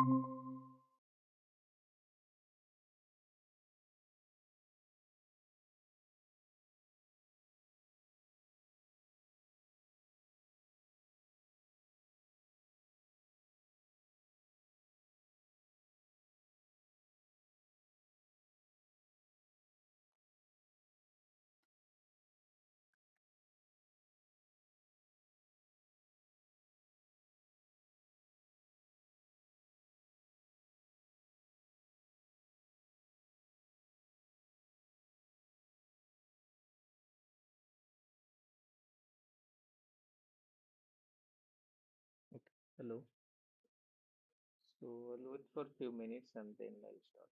Okay. Hello. So I'll wait for a few minutes and then I'll start.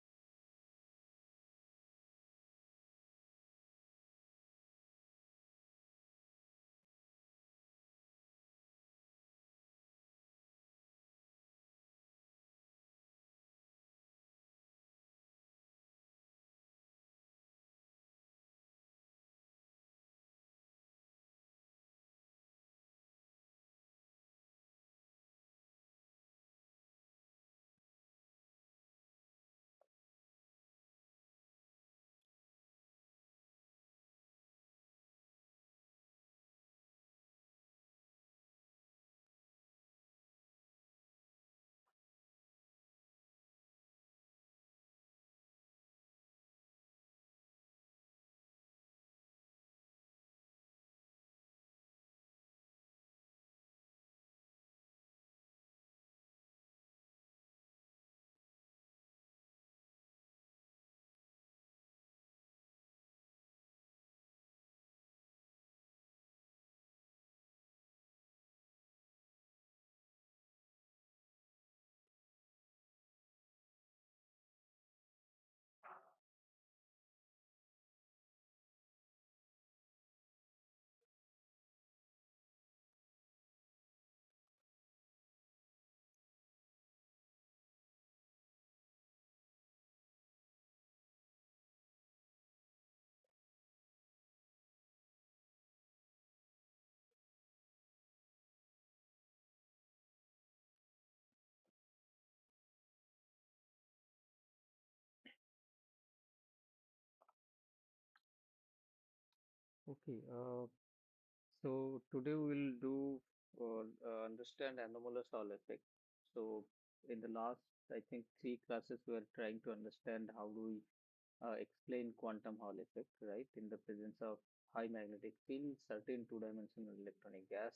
Okay. So today we'll do understand anomalous Hall effect. So in the last, I think, three classes, we are trying to understand how do we explain quantum Hall effect, right? In the presence of high magnetic field, certain two-dimensional electronic gas.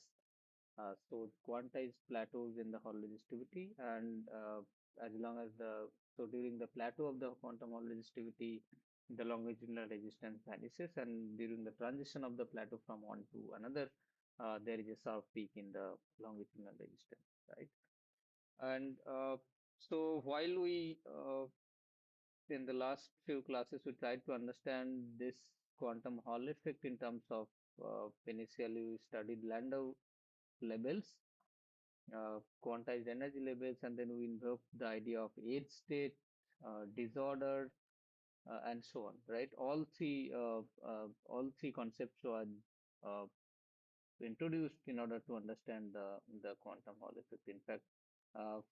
So quantized plateaus in the Hall resistivity, and as long as so during the plateau of the quantum Hall resistivity, the longitudinal resistance vanishes, and during the transition of the plateau from one to another, there is a sharp peak in the longitudinal resistance, right? And so while we in the last few classes we tried to understand this quantum Hall effect in terms of initially we studied Landau labels, quantized energy levels, and then we invoked the idea of age state, disorder, and so on, right? All three concepts were uh, introduced in order to understand the quantum Hall effect. In fact,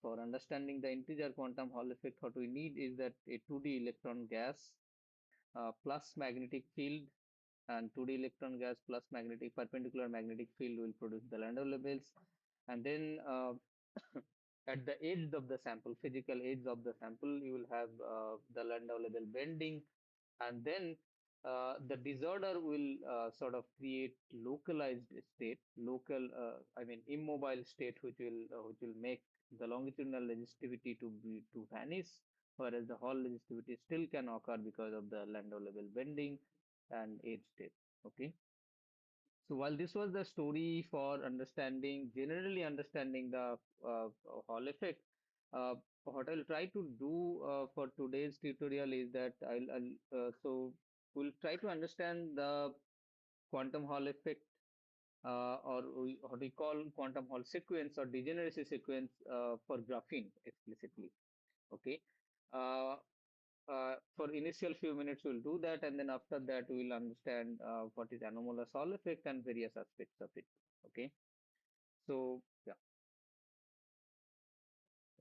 for understanding the integer quantum Hall effect, what we need is that a 2D electron gas plus magnetic field, and 2D electron gas plus magnetic perpendicular magnetic field will produce the Landau labels. And then at the edge of the sample, physical edge of the sample, you will have the Landau label bending, and then the disorder will sort of create localized state, I mean immobile state, which will make the longitudinal resistivity to vanish, whereas the Hall resistivity still can occur because of the Landau label bending and edge state. Okay. So while this was the story for generally understanding the Hall effect, what I'll try to do for today's tutorial is that so we'll try to understand the quantum Hall effect, what we call quantum Hall sequence or degeneracy sequence for graphene explicitly. Okay. Uh, for initial few minutes, we'll do that, and then after that, we'll understand what is anomalous Hall effect and various aspects of it. Okay, so yeah,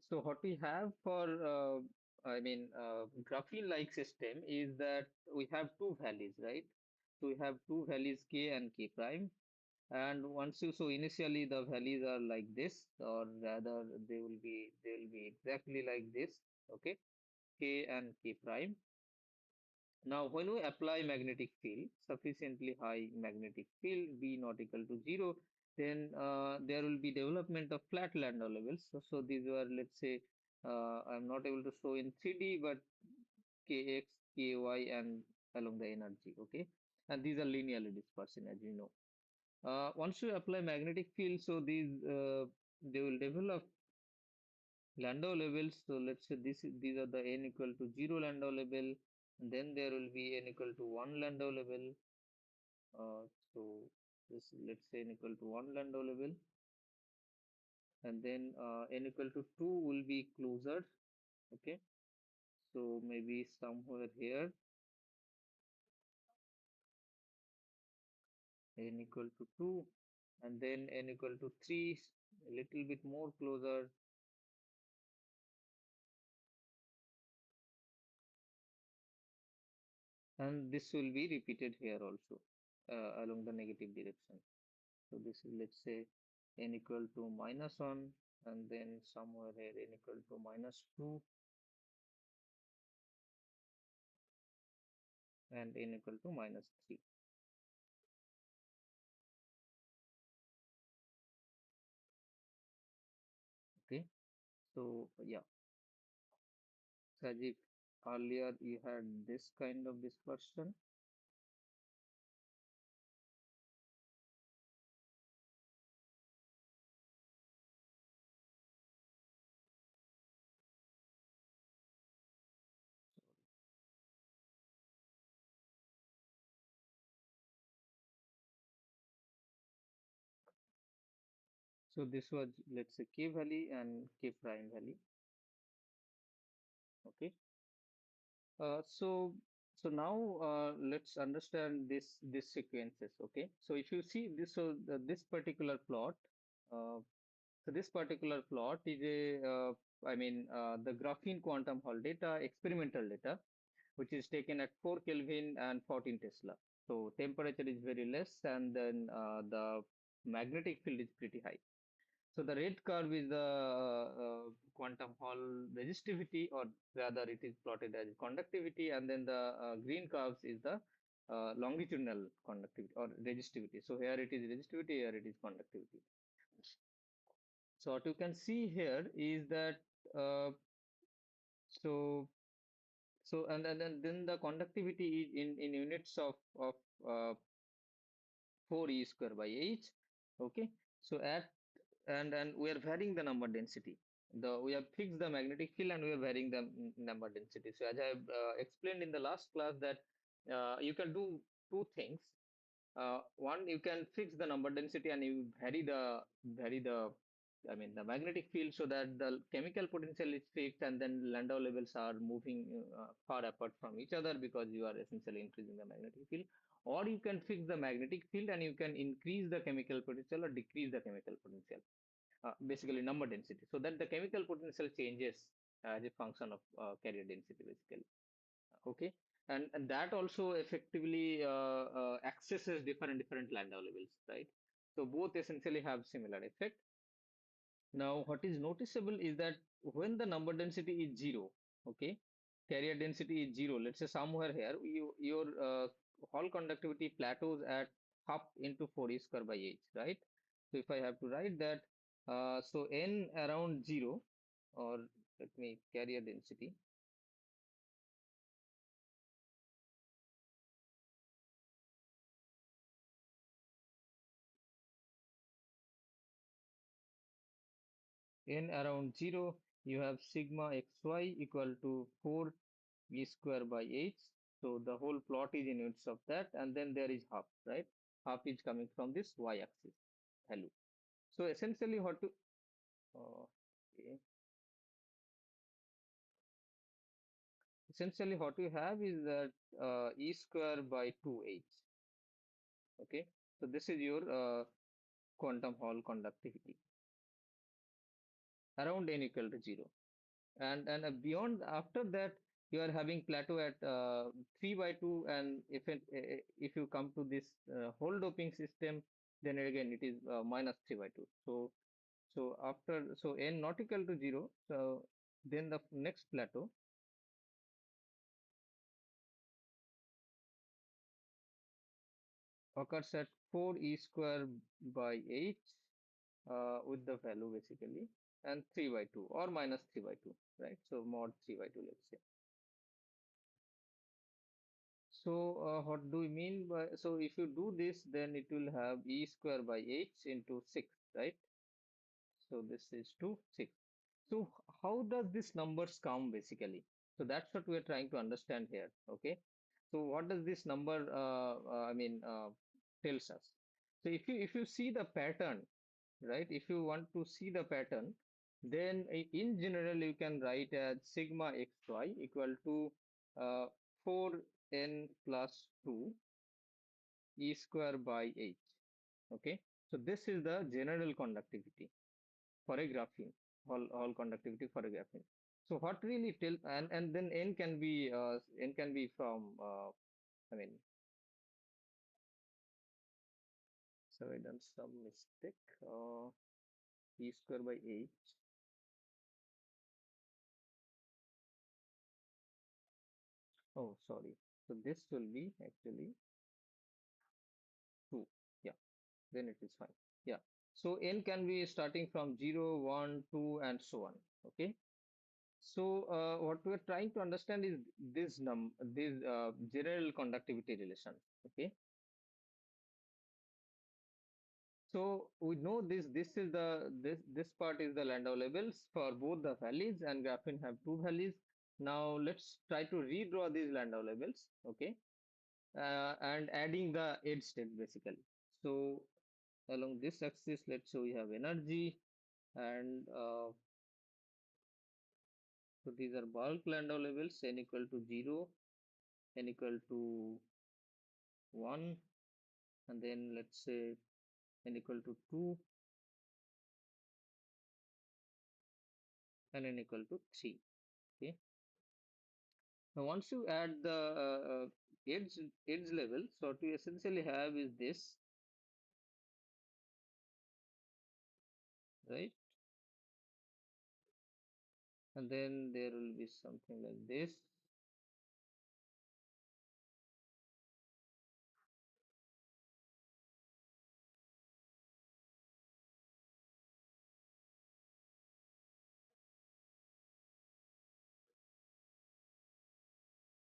So what we have for, graphene-like system is that we have two values, right? So we have two values k and k prime. And once you, so initially the values are like this, or rather they will be exactly like this, okay? K and k prime. Now, when we apply magnetic field, sufficiently high magnetic field, B not equal to zero, then there will be development of flat Landau levels. So these were, let's say, I'm not able to show in 3D, but Kx, Ky, and along the energy, okay? And these are linearly dispersing, as you know. Once you apply magnetic field, so they will develop Landau levels. So let's say these are the n equal to 0 Landau level, and then there will be n equal to 1 Landau level. So this, let's say, n equal to 1 Landau level, and then n equal to 2 will be closer. Okay, so maybe somewhere here, n equal to 2, and then n equal to 3, a little bit more closer, and this will be repeated here also along the negative direction. So this is, let's say, n equal to minus 1, and then somewhere here n equal to minus 2, and n equal to minus 3. Okay, so yeah, Sajib, earlier you had this kind of dispersion. So this was, let's say, K valley and K prime valley. Okay. So now let's understand this sequences. Okay. So if you see this, so this particular plot, uh, so this particular plot is the graphene quantum Hall data, experimental data, which is taken at 4 Kelvin and 14 Tesla. So temperature is very less, and then the magnetic field is pretty high. So the red curve is the quantum Hall resistivity, or rather it is plotted as conductivity, and then the green curves is the longitudinal conductivity or resistivity. So here it is resistivity, here it is conductivity. So what you can see here is that uh, so and then the conductivity is in units of 4 e square by h. Okay, so at and we are varying the number density. We have fixed the magnetic field and we are varying the number density. So as I have explained in the last class that you can do two things. One, you can fix the number density and you vary the magnetic field so that the chemical potential is fixed, and then Landau levels are moving far apart from each other because you are essentially increasing the magnetic field. Or you can fix the magnetic field and you can increase the chemical potential or decrease the chemical potential, basically number density, so that the chemical potential changes as a function of carrier density, basically. Okay, and that also effectively accesses different Landau levels, right? So both essentially have similar effect. Now, what is noticeable is that when the number density is zero, okay, carrier density is zero. Let's say somewhere here, your Hall conductivity plateaus at half into 4 e square by h, right? So if I have to write that, so n around zero, or let me carrier density. N around 0, you have sigma xy equal to 4 v square by h. So the whole plot is in units of that, and then there is half, right? Half is coming from this y-axis value. So essentially, uh, okay. Essentially what we have is that e square by 2h. Okay, so this is your quantum Hall conductivity. around n equal to 0. And beyond after that, you are having plateau at 3 by 2, and if you come to this whole doping system, then again it is minus 3 by 2. So n not equal to 0, so then the next plateau occurs at 4 e square by 8 with the value basically, and 3 by 2 or minus 3 by 2, right? So mod 3 by 2, let's say. So what do we mean by, so if you do this, then it will have e square by 8 into 6, right? So this is 2, 6. So how does this numbers come basically? So that's what we are trying to understand here. Okay. So what does this number tells us? So if you see the pattern, right? If you want to see the pattern, then in general you can write as sigma xy equal to 4n plus 2 e square by 8. Okay. So this is the general conductivity for a graphene, all conductivity for a graphene. So what really tell, and then n can be from I mean so I done some mistake. E square by 8. Oh, sorry. So this will be actually 2. Yeah, then it is fine. Yeah. So n can be starting from 0, 1, 2, and so on. Okay. So what we're trying to understand is this general conductivity relation. Okay. So we know this part is the Landau levels for both the valleys, and graphene have two valleys. Now let's try to redraw these Landau levels. Okay. And adding the edge state basically. So along this axis, let's say we have energy, and so these are bulk Landau levels, n equal to 0, n equal to 1, and then let's say n equal to 2, and n equal to 3. Okay. Now once you add the edge level, so what we essentially have is this, right? And then there will be something like this.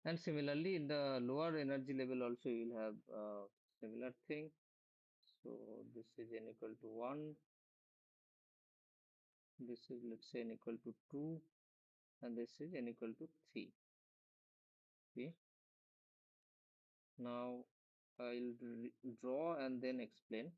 And similarly, in the lower energy level also you will have similar thing. So this is n equal to 1. This is, let's say, n equal to 2, and this is n equal to 3. Okay. Now I'll draw and then explain.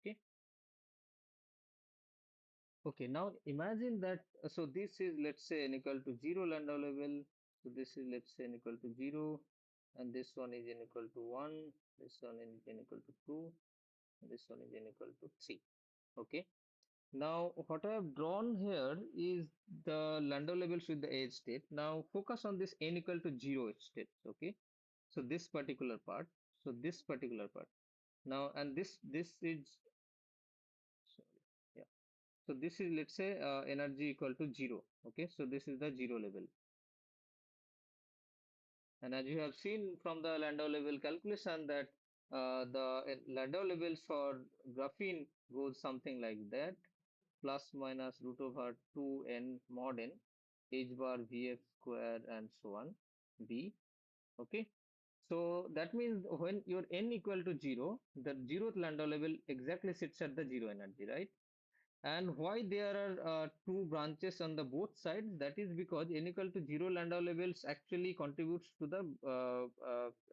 Okay. Okay. Now imagine that. So this is, let's say, n equal to 0 Landau level. So this is, let's say, n equal to 0, and this one is n equal to 1. This one is n equal to 2. And this one is n equal to 3. Okay. Now, what I have drawn here is the Landau levels with the edge state. Now, focus on this n equal to 0 edge state. Okay. So this particular part. So this particular part. Now, and this is, sorry, yeah. So this is, let's say, energy equal to 0. Okay. So this is the 0 level. And as you have seen from the Landau level calculation that the Landau levels for graphene goes something like that, plus minus root over 2n mod n h bar vf square and so on b. Okay. So that means when your n equal to 0, the 0th Landau level exactly sits at the 0 energy, right? And why there are two branches on the both sides? That is because n equal to 0 Landau levels actually contributes to the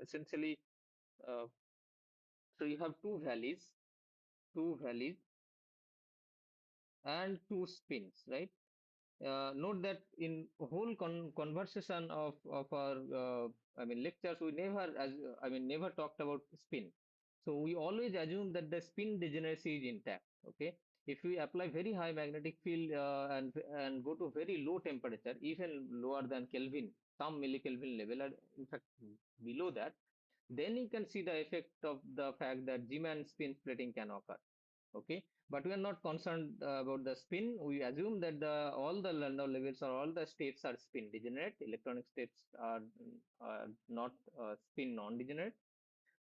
essentially. Uh, so you have two valleys and two spins, right? note that in whole conversation of our lectures, we never never talked about spin. So we always assume that the spin degeneracy is intact. Okay, if we apply very high magnetic field and go to very low temperature, even lower than Kelvin, some millikelvin level, or in fact below that, then you can see the effect of the fact that Zeeman spin splitting can occur. Okay, but we are not concerned about the spin. We assume that the all the Landau levels or all the states are spin degenerate. Electronic states are not spin non-degenerate.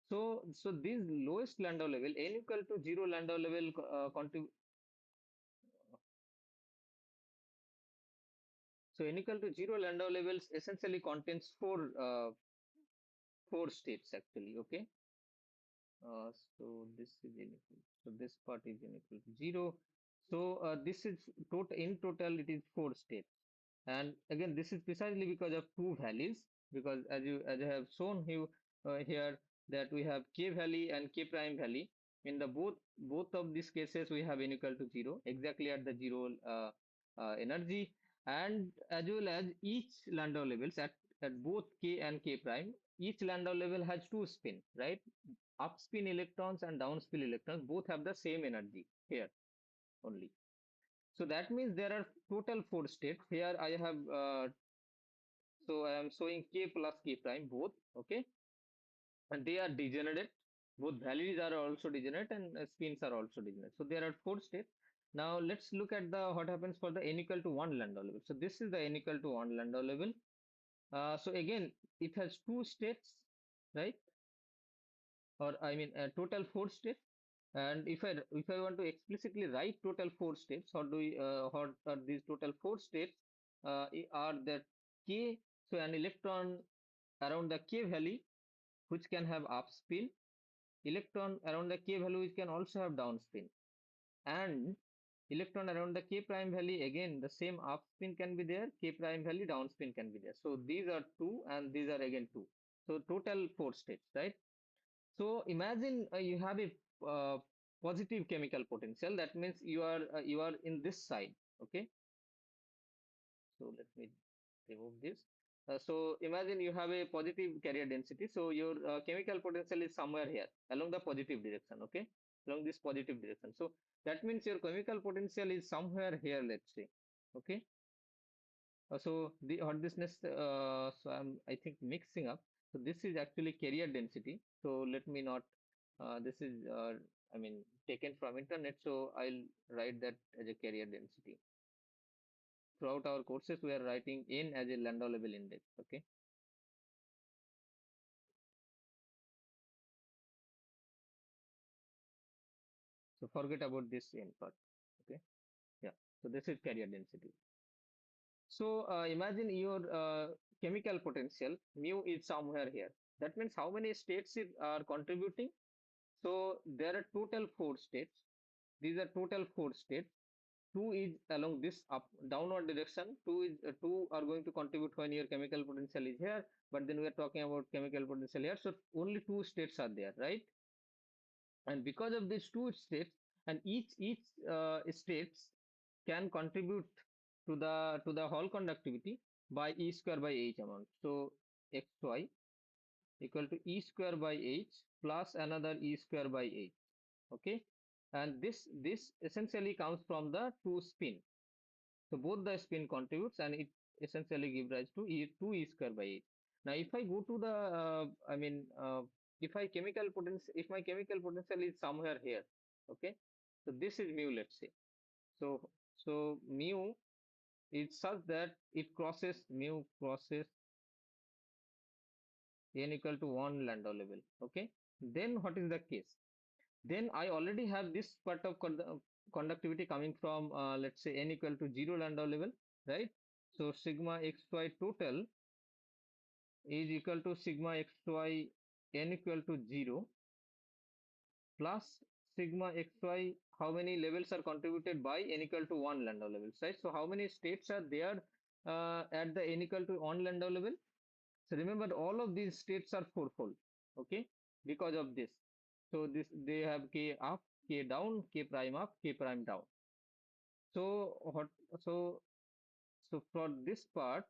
So this lowest Landau level, n equal to 0 Landau level, so n equal to 0 Landau levels essentially contains four states actually. Okay, so this is inequal. So this part is unequal to 0. So this is total, in total it is four states. And again, this is precisely because of two values, because as I have shown you here, that we have k valley and k prime valley. In the both of these cases, we have n equal to 0, exactly at the 0 energy, and as well as each Landau levels at both k and k prime, each Landau level has two spin, right? Up spin electrons and down spin electrons both have the same energy here only. So that means there are total four states. Here I have, so I am showing k plus k prime both, okay, and they are degenerate. Both values are also degenerate and spins are also degenerate. So there are four states. Now let's look at the what happens for the n equal to 1 Landau level. So this is the n equal to 1 Landau level. So again, it has two states, right? Or total four states. And if I want to explicitly write total four states, what are these total four states? Are that k, so an electron around the k valley which can have up spin, electron around the k value which can also have down spin, and electron around the k prime valley, again the same up spin can be there, k prime valley down spin can be there. So these are two and these are again two. So total four states, right? So imagine you have a positive chemical potential. That means you are in this side. Okay. So let me remove this. So imagine you have a positive carrier density. So your chemical potential is somewhere here along the positive direction. Okay, along this positive direction. So that means your chemical potential is somewhere here. Let's say. Okay. So the hotness, so I think mixing up. So this is actually carrier density. So let me not, this is, taken from internet. So I'll write that as a carrier density. Throughout our courses, we are writing N as a Landau level index. Okay. So forget about this N part. Okay. Yeah. So this is carrier density. So imagine your chemical potential mu is somewhere here. That means how many states are contributing? So there are total four states. These are total four states. Two is along this up downward direction. Two are going to contribute when your chemical potential is here. But then we are talking about chemical potential here. So only two states are there, right? And because of these two states, and each states can contribute to the Hall conductivity by E square by H amount. So xy equal to E square by H plus another E square by H. Okay, and this essentially comes from the two spin. So both the spin contributes and it essentially gives rise to E square by H. Now if I go to the if my chemical potential is somewhere here, okay, so this is mu, let's say. So mu is such that it crosses mu crosses n equal to 1 Landau level. Okay, then what is the case? Then I already have this part of conductivity coming from, let's say, n equal to 0 Landau level, right? So sigma xy total is equal to sigma xy n equal to 0 plus sigma xy, how many levels are contributed by n equal to 1 Landau levels, right? So how many states are there at the n equal to 1 Landau level? So remember, all of these states are fourfold, okay, because of this. So this they have k up, k down, k prime up, k prime down. So what? So So for this part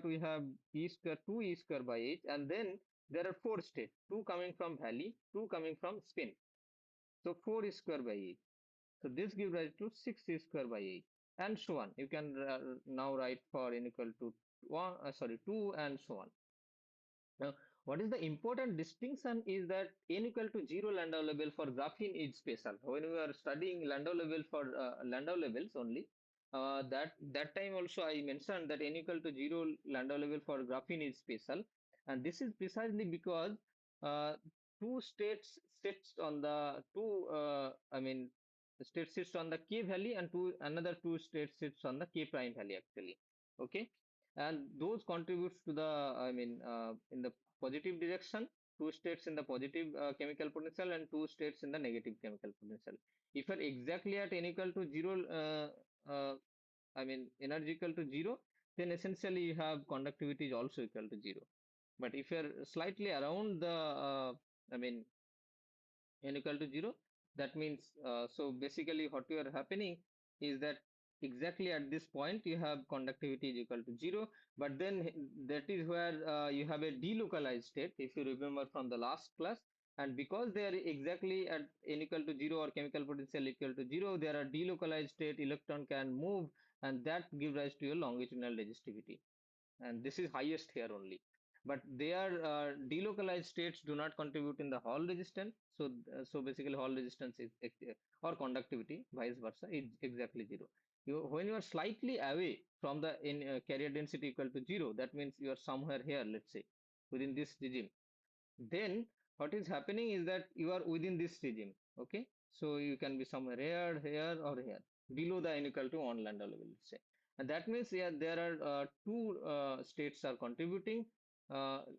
we have e square 2 e square by h, and then there are four states, two coming from valley, two coming from spin. So 4 e square by h. So this gives rise to 6 e square by h, and so on. You can now write for n equal to 1, 2, and so on. Now, what is the important distinction is that n equal to 0 Landau level for graphene is special. When we are studying Landau level for Landau levels only, that time also I mentioned that n equal to 0 Landau level for graphene is special, and this is precisely because uh, two states sits on the two I mean state sits on the k valley, and another two states sits on the k prime valley actually. Okay, and those contributes to the in the positive direction, two states in the positive chemical potential and two states in the negative chemical potential. If you're exactly at n equal to 0 energy equal to 0, then essentially you have conductivity is also equal to 0. But if you're slightly around the i mean n equal to 0, that means so basically what you are happening is that exactly at this point you have conductivity is equal to 0, but then that is where you have a delocalized state, if you remember from the last class. And because they are exactly at n equal to 0 or chemical potential equal to 0, there are delocalized state, electron can move, and that gives rise to a longitudinal resistivity, and this is highest here only. But their delocalized states do not contribute in the Hall resistance. So basically Hall resistance is or conductivity vice versa is exactly 0. When you are slightly away from the carrier density equal to 0, that means you are somewhere here, let's say within this regime. Then what is happening is that you are within this regime. Okay, so you can be somewhere here or here below the n equal to 1 lambda level, let's say. And that means, yeah, there are two states are contributing,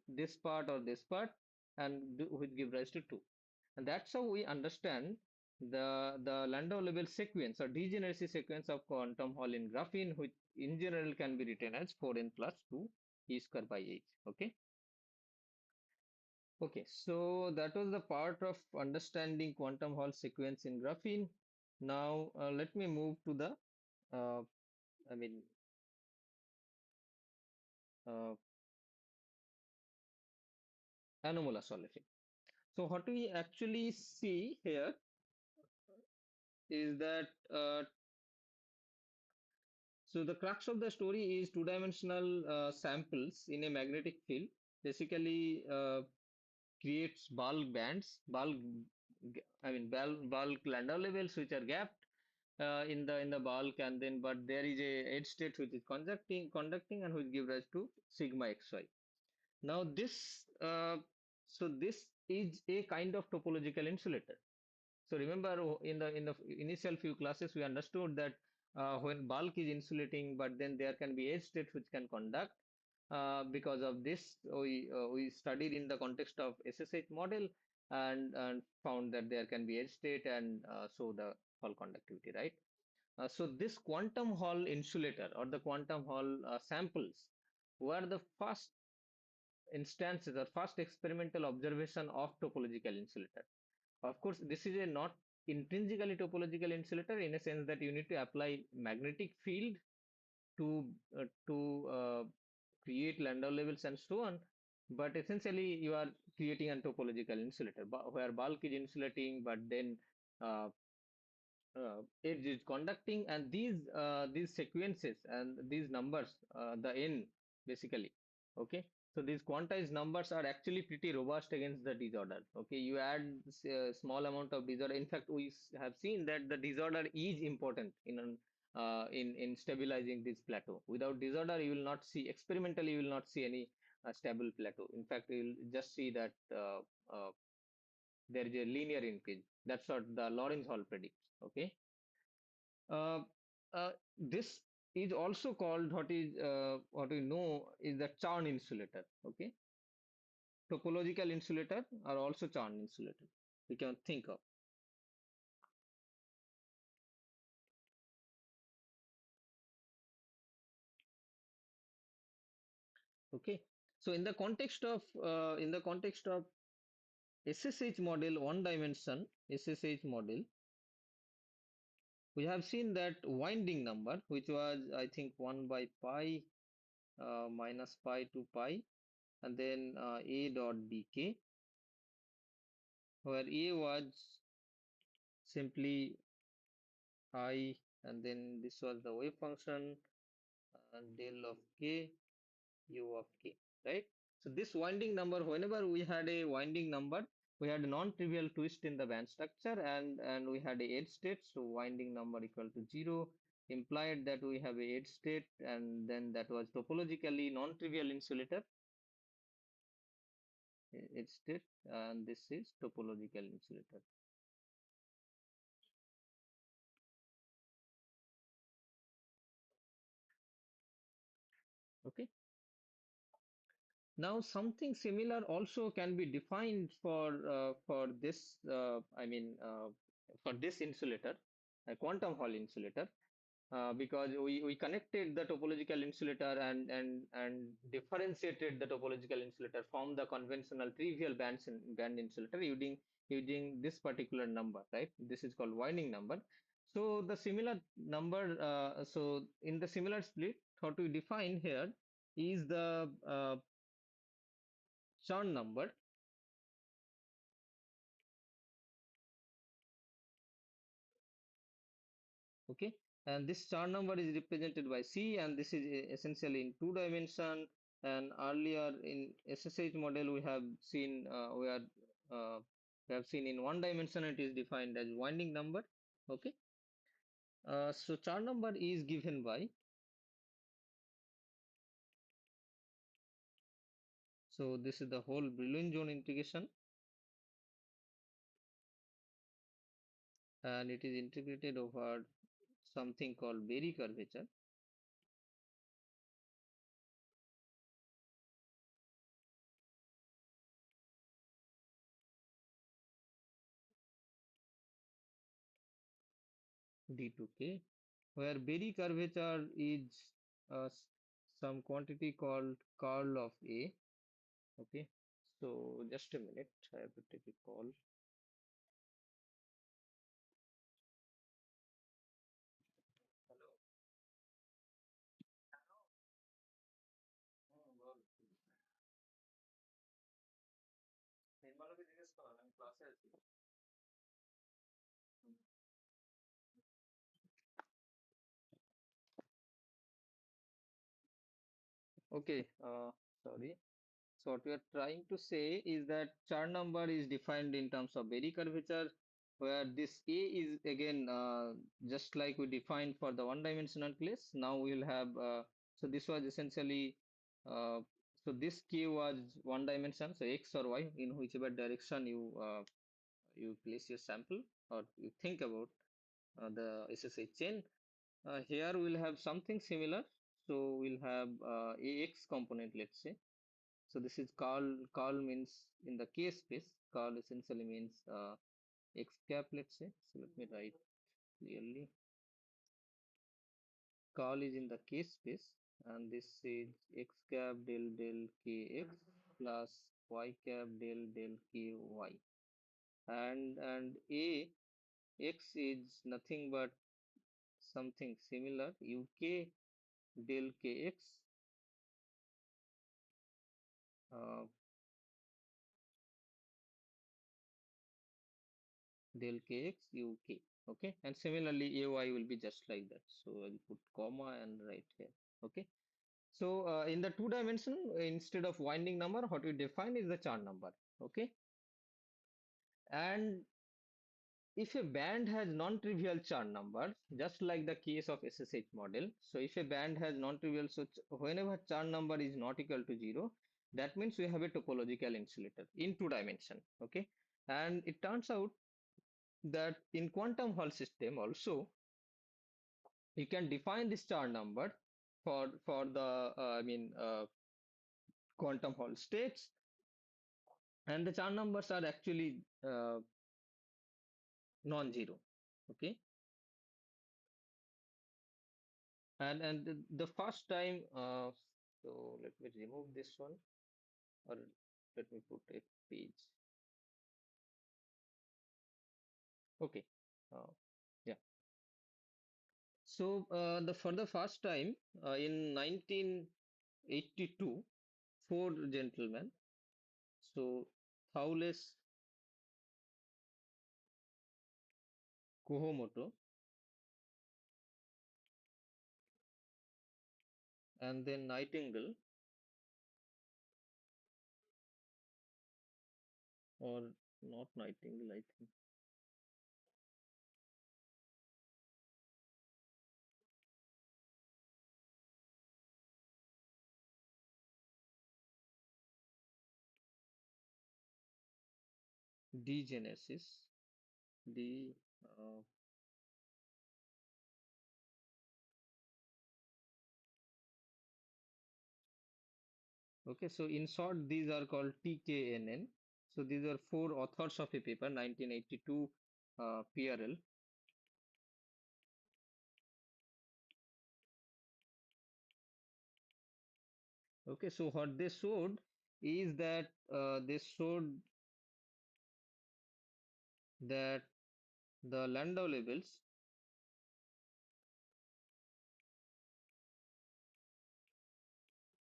this part or this part, and which give rise to 2. And that's how we understand the Landau level sequence or degeneracy sequence of quantum Hall in graphene, which in general can be written as 4n plus 2 e square by h. Okay. Okay, so that was the part of understanding quantum Hall sequence in graphene. Now let me move to the uh, I mean uh, anomalous Hall effect. So what we actually see here is that so the crux of the story is two-dimensional samples in a magnetic field basically creates bulk bands, bulk Landau levels which are gapped in the bulk, and then but there is a edge state which is conducting and which give rise to sigma xy. Now this is a kind of topological insulator. So remember, in the initial few classes we understood that when bulk is insulating, but then there can be edge states which can conduct. Because of this, we studied in the context of SSH model, and found that there can be edge state and so the Hall conductivity, right? So this quantum Hall insulator or the quantum Hall samples were the first instances or first experimental observation of topological insulator. Of course, this is a not intrinsically topological insulator in a sense that you need to apply magnetic field to create Landau levels and so on. But essentially, you are creating a topological insulator where bulk is insulating, but then uh, edge is conducting, and these sequences and these numbers, the n basically. Okay, so these quantized numbers are actually pretty robust against the disorder. Okay, you add a small amount of disorder. In fact, we have seen that the disorder is important in stabilizing this plateau. Without disorder, you will not see experimentally, you will not see any stable plateau. In fact, you will just see that uh, there is a linear increase. That's what the Lorentz Hall predicts. Okay. Uh, this is also called what we know is the Charn insulator. Okay, topological insulator are also Charn insulator. We can think of. Okay, so in the context of SSH model, one dimension SSH model, we have seen that winding number, which was, I think, 1 by pi minus pi to pi, and then a dot dk, where a was simply I, and then this was the wave function, del of k, u of k, right? So this winding number, whenever we had a winding number, we had a non-trivial twist in the band structure, and we had a edge state. So winding number equal to 0 implied that we have a edge state, and then that was topologically non-trivial insulator edge state, and this is topological insulator. Okay. Now, something similar also can be defined for this. For this insulator, a quantum Hall insulator, because we connected the topological insulator and differentiated the topological insulator from the conventional trivial band insulator using this particular number, right? This is called winding number. So the similar number, so in the similar split, what we define here is the Chern number. Okay, and this Chern number is represented by C, and this is essentially in two dimension. And earlier in SSH model, uh, we have seen in one dimension it is defined as winding number. Okay, so Chern number is given by, so this is the whole Brillouin zone integration, and it is integrated over something called Berry curvature. D to K, where Berry curvature is some quantity called curl of A. Okay, so just a minute, I have to take a call. Hello. Nirmala भी जिज्ञेस करो, আমি ক্লাসে আছি। Okay, sorry. So what we are trying to say is that Chern number is defined in terms of Berry curvature, where this A is again just like we defined for the one-dimensional case. Now we will have so this was essentially so this K was one dimension, so X or Y in whichever direction you place your sample or you think about the SSH chain. Here we'll have something similar. So we'll have AX component, let's say. So this is call. Call means in the K space. Call essentially means X cap, let's say. So let me write clearly. Call is in the K space, and this is X cap del del KX plus Y cap del del KY. And A X is nothing but something similar. UK del KX uh, del kx uk. Okay, and similarly ay will be just like that, so I'll put comma and right here. Okay, so in the two dimension, instead of winding number, what we define is the Chern number. Okay, and if a band has non-trivial Chern number, just like the case of SSH model, so if a band has non-trivial, so whenever Chern number is not equal to 0, that means we have a topological insulator in two dimension. Okay, and it turns out that in quantum Hall system also you can define this Chern number for the quantum Hall states, and the Chern numbers are actually non-zero. Okay, and the first time, so let me remove this one, or let me put a page. Okay, uh, yeah. So the for the first time in 1982, four gentlemen, so Thaules, Kohomoto, and then Nightingale, or not Nightingale, I think D Genesis, D. Uh, okay, so in short, these are called TKNN. So these are four authors of a paper, 1982 PRL. Okay, so what they showed is that they showed that the Landau labels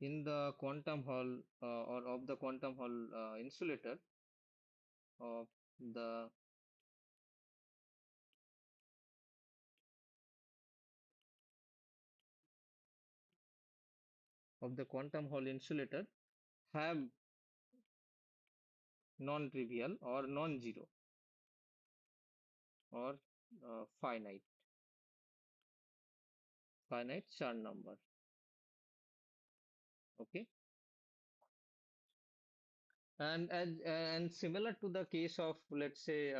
in the quantum Hall or of the quantum Hall insulator of the quantum Hall insulator have non-trivial or non-zero or finite Chern number. Okay, and similar to the case of, let's say,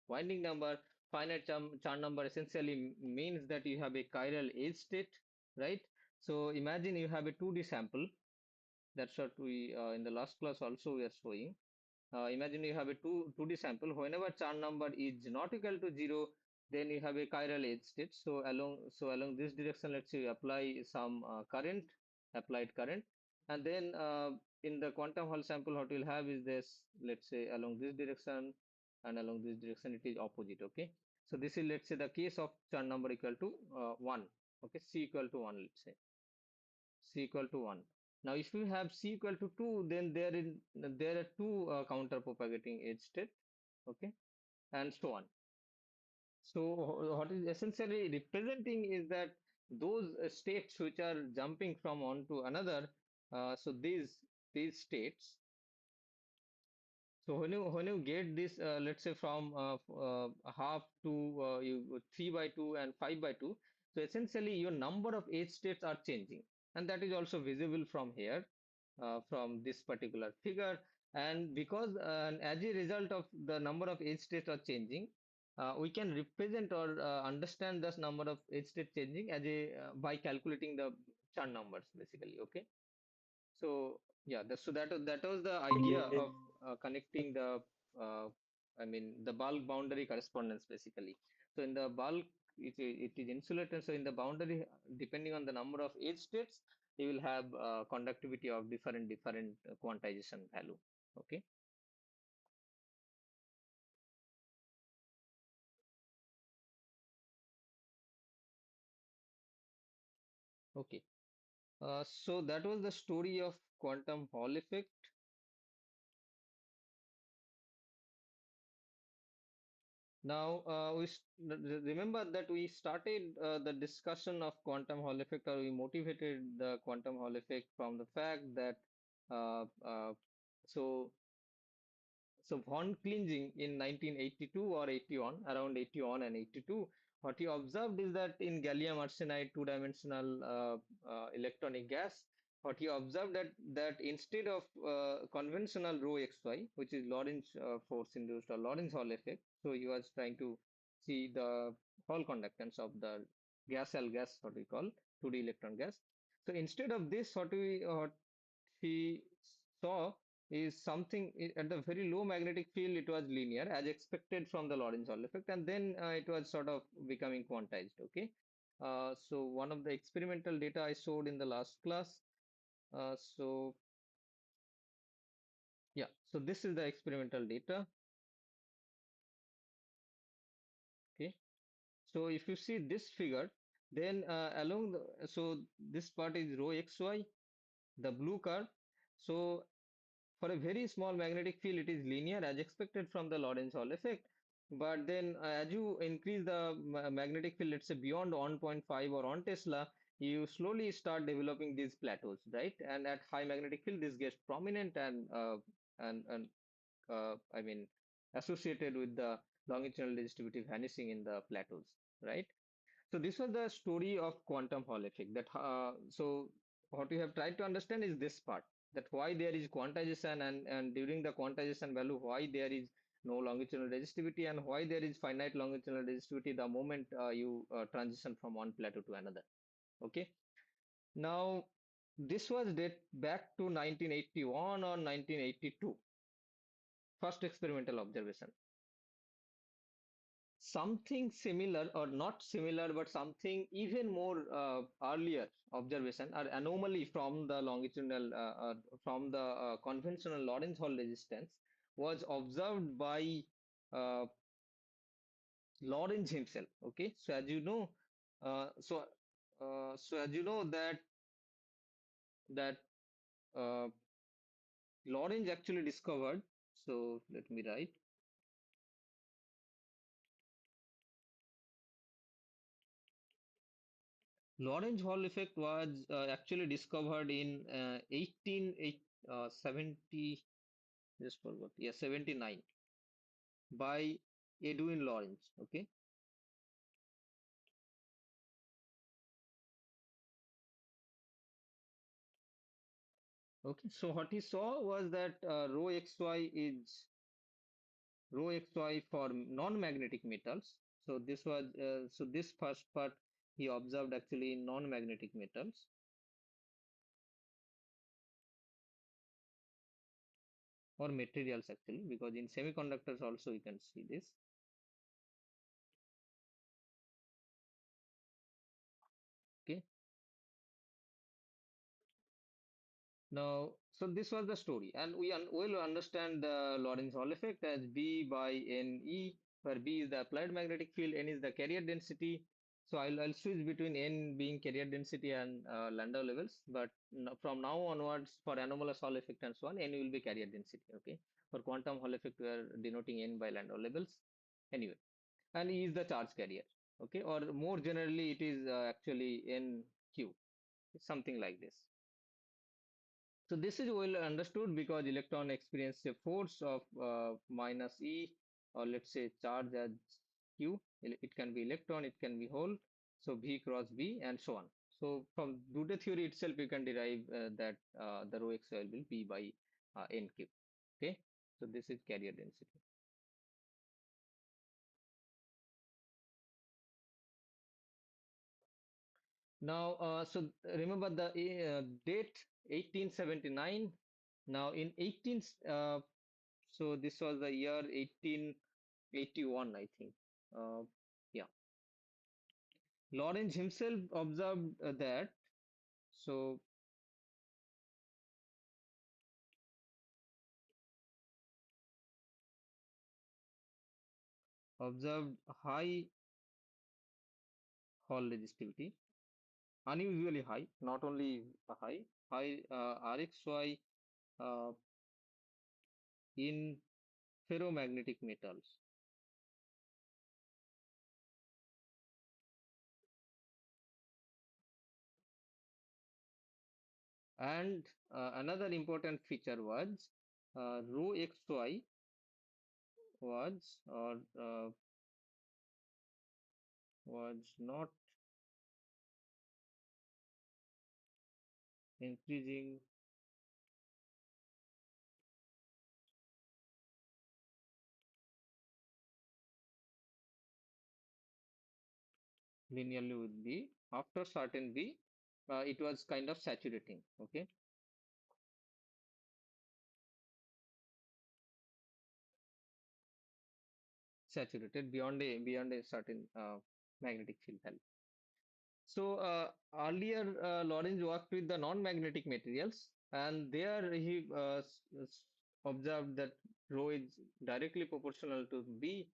winding number, finite Chern number essentially means that you have a chiral edge state, right? So imagine you have a 2D sample. That's what we in the last class also we are showing. Imagine you have a 2D sample. Whenever Chern number is not equal to 0, then you have a chiral edge state. So along this direction, let's say you apply some applied current, and then in the quantum Hall sample, what we'll have is this. Let's say along this direction and along this direction, it is opposite. Okay. So this is, let's say, the case of Chern number equal to 1. Okay, C equal to 1. Let's say C equal to 1. Now, if you have C equal to 2, then there are two counter propagating edge state, okay, and so on. So, what is essentially representing is that those states which are jumping from one to another, so these states, so when you get this, let's say from half to 3 by 2 and 5 by 2, so essentially your number of edge states are changing, and that is also visible from here, from this particular figure. And because as a result of the number of edge states are changing, we can represent or understand this number of edge state changing as a by calculating the Chern numbers basically. Okay. So yeah, that was the idea of connecting the the bulk boundary correspondence basically. So in the bulk, it is insulated. So in the boundary, depending on the number of edge states, you will have conductivity of different quantization value. Okay. Okay. So that was the story of quantum Hall effect. Now, remember that we started the discussion of quantum Hall effect, or we motivated the quantum Hall effect from the fact that uh, uh, so so von Klinging in 1982 or 81, around 81 and 82, what he observed is that in gallium arsenide two-dimensional electronic gas, what he observed that instead of conventional rho xy, which is Lorentz force induced or Lorentz Hall effect, so he was trying to see the Hall conductance of the gas, what we call 2D electron gas. So instead of this, what he saw is something at the very low magnetic field, it was linear as expected from the Lorentz Hall effect, and then it was sort of becoming quantized. Okay. So one of the experimental data I showed in the last class. So yeah, so this is the experimental data. Okay. So if you see this figure, then along so this part is rho xy, the blue curve. So for a very small magnetic field, it is linear as expected from the Lorentz Hall effect. But then, as you increase the magnetic field, let's say beyond 1.5 or 1 Tesla, you slowly start developing these plateaus, right? And at high magnetic field, this gets prominent and I mean associated with the longitudinal resistivity vanishing in the plateaus, right? So this was the story of quantum Hall effect. So what we have tried to understand is this part, that why there is quantization, and during the quantization value why there is no longitudinal resistivity, and why there is finite longitudinal resistivity the moment you transition from one plateau to another. Okay. Now this was date back to 1981 or 1982, first experimental observation. Something similar, or not similar, but something even more earlier observation or anomaly from the longitudinal, from the conventional Lorentz Hall resistance was observed by uh, Lorentz himself. Okay, so as you know, so as you know that uh, Lorentz actually discovered. So let me write. Lorentz Hall effect was actually discovered in 1870, just forgot, yeah, 79 by Edwin Lorentz. Okay, okay. So what he saw was that rho xy for non-magnetic metals. So this first part he observed actually in non-magnetic metals or materials actually, because in semiconductors also you can see this. Okay. Now, so this was the story, and will understand the Lorentz Hall effect as B by NE, where B is the applied magnetic field, N is the carrier density. So I'll switch between N being carrier density and Landau levels, but from now onwards, for anomalous Hall effect and so on, N will be carrier density. Okay, for quantum Hall effect, we are denoting N by Landau levels. Anyway, and E is the charge carrier. Okay, or more generally, it is actually NQ, something like this. So this is well understood because electron experience a force of minus E, or let's say charge as Q. It can be electron, it can be hole. So V cross B and so on. So from Dute theory itself, you can derive that the rho x will be by NQ. Okay. So this is carrier density. Now, so remember the date 1879. Now in 18, so this was the year 1881, I think. Yeah, Lawrence himself observed that. So observed high Hall resistivity, unusually high, not only high RXY uh, in ferromagnetic metals. And another important feature was rho xy was not increasing linearly with B. After certain B, it was kind of saturating. Okay, saturated beyond a certain magnetic field value. So earlier, Lawrence worked with the non-magnetic materials, and there he observed that rho is directly proportional to B,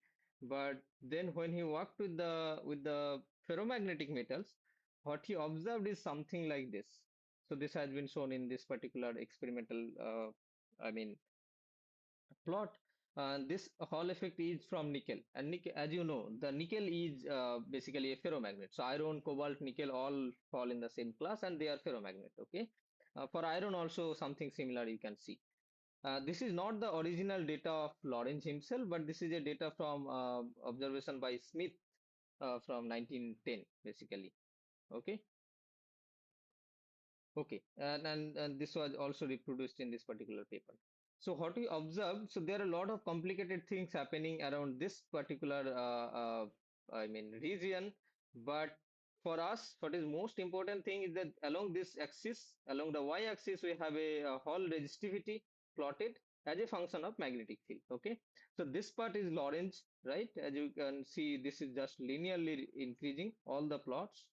But then when he worked with the ferromagnetic metals, what he observed is something like this. So this has been shown in this particular experimental, I mean, plot. This Hall effect is from nickel, and nickel, as you know, the nickel is basically a ferromagnet. So iron, cobalt, nickel all fall in the same class, and they are ferromagnet. Okay, for iron also something similar you can see. This is not the original data of Lorentz himself, but this is a data from observation by Smith from 1910, basically. Okay. Okay, and this was also reproduced in this particular paper. So what we observed, so there are a lot of complicated things happening around this particular, I mean, region. But for us, what is most important thing is that along this axis, along the y-axis, we have a Hall resistivity plotted as a function of magnetic field. Okay, so this part is Lorentz, right? As you can see, this is just linearly increasing all the plots.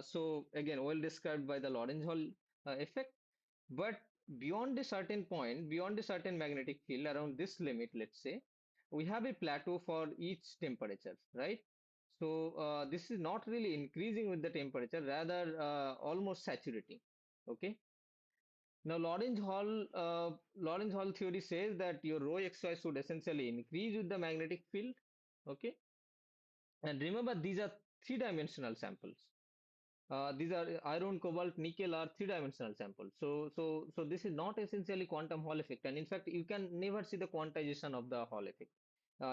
So again, well described by the Lorentz Hall effect. But beyond a certain point, beyond a certain magnetic field, around this limit, let's say, we have a plateau for each temperature, right? So this is not really increasing with the temperature, rather almost saturating. Okay. Now Lorentz Hall theory says that your rho xy should essentially increase with the magnetic field. Okay. And remember, these are three-dimensional samples. These are iron, cobalt, nickel are three-dimensional samples. So this is not essentially quantum Hall effect. And in fact, you can never see the quantization of the Hall effect.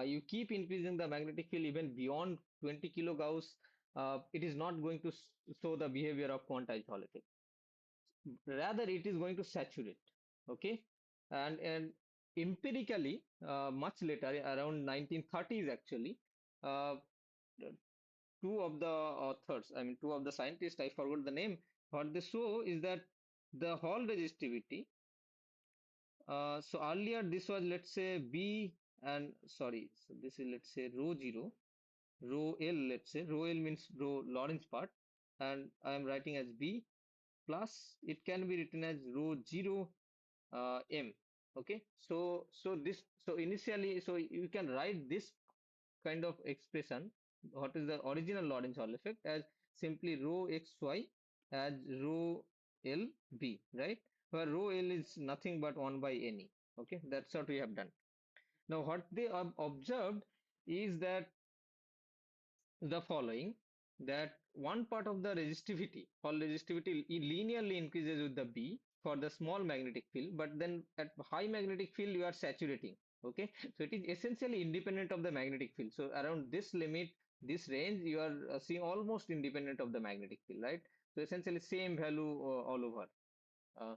You keep increasing the magnetic field even beyond 20 kilogauss. It is not going to show the behavior of quantized Hall effect. Rather, it is going to saturate. Okay, and empirically, much later, around 1930s, actually. Uh, Two of the authors, I mean, two of the scientists, I forgot the name, what they show is that the Hall resistivity, so earlier this was, let's say, B and sorry, so this is, let's say, rho 0, rho L, let's say, rho L means rho Lorentz part, and I am writing as B plus, it can be written as rho 0 M. Okay, so initially, so you can write this kind of expression, what is the original Lorentz Hall effect, as simply rho xy as rho lb, right? Where rho l is nothing but 1 by ne. Okay, that's what we have done. Now, what they observed is that the following, that one part of the resistivity, Hall resistivity, linearly increases with the B for the small magnetic field, but then at high magnetic field, you are saturating. Okay, so it is essentially independent of the magnetic field. So around this limit, this range, you are seeing almost independent of the magnetic field, right? So essentially same value all over. Uh,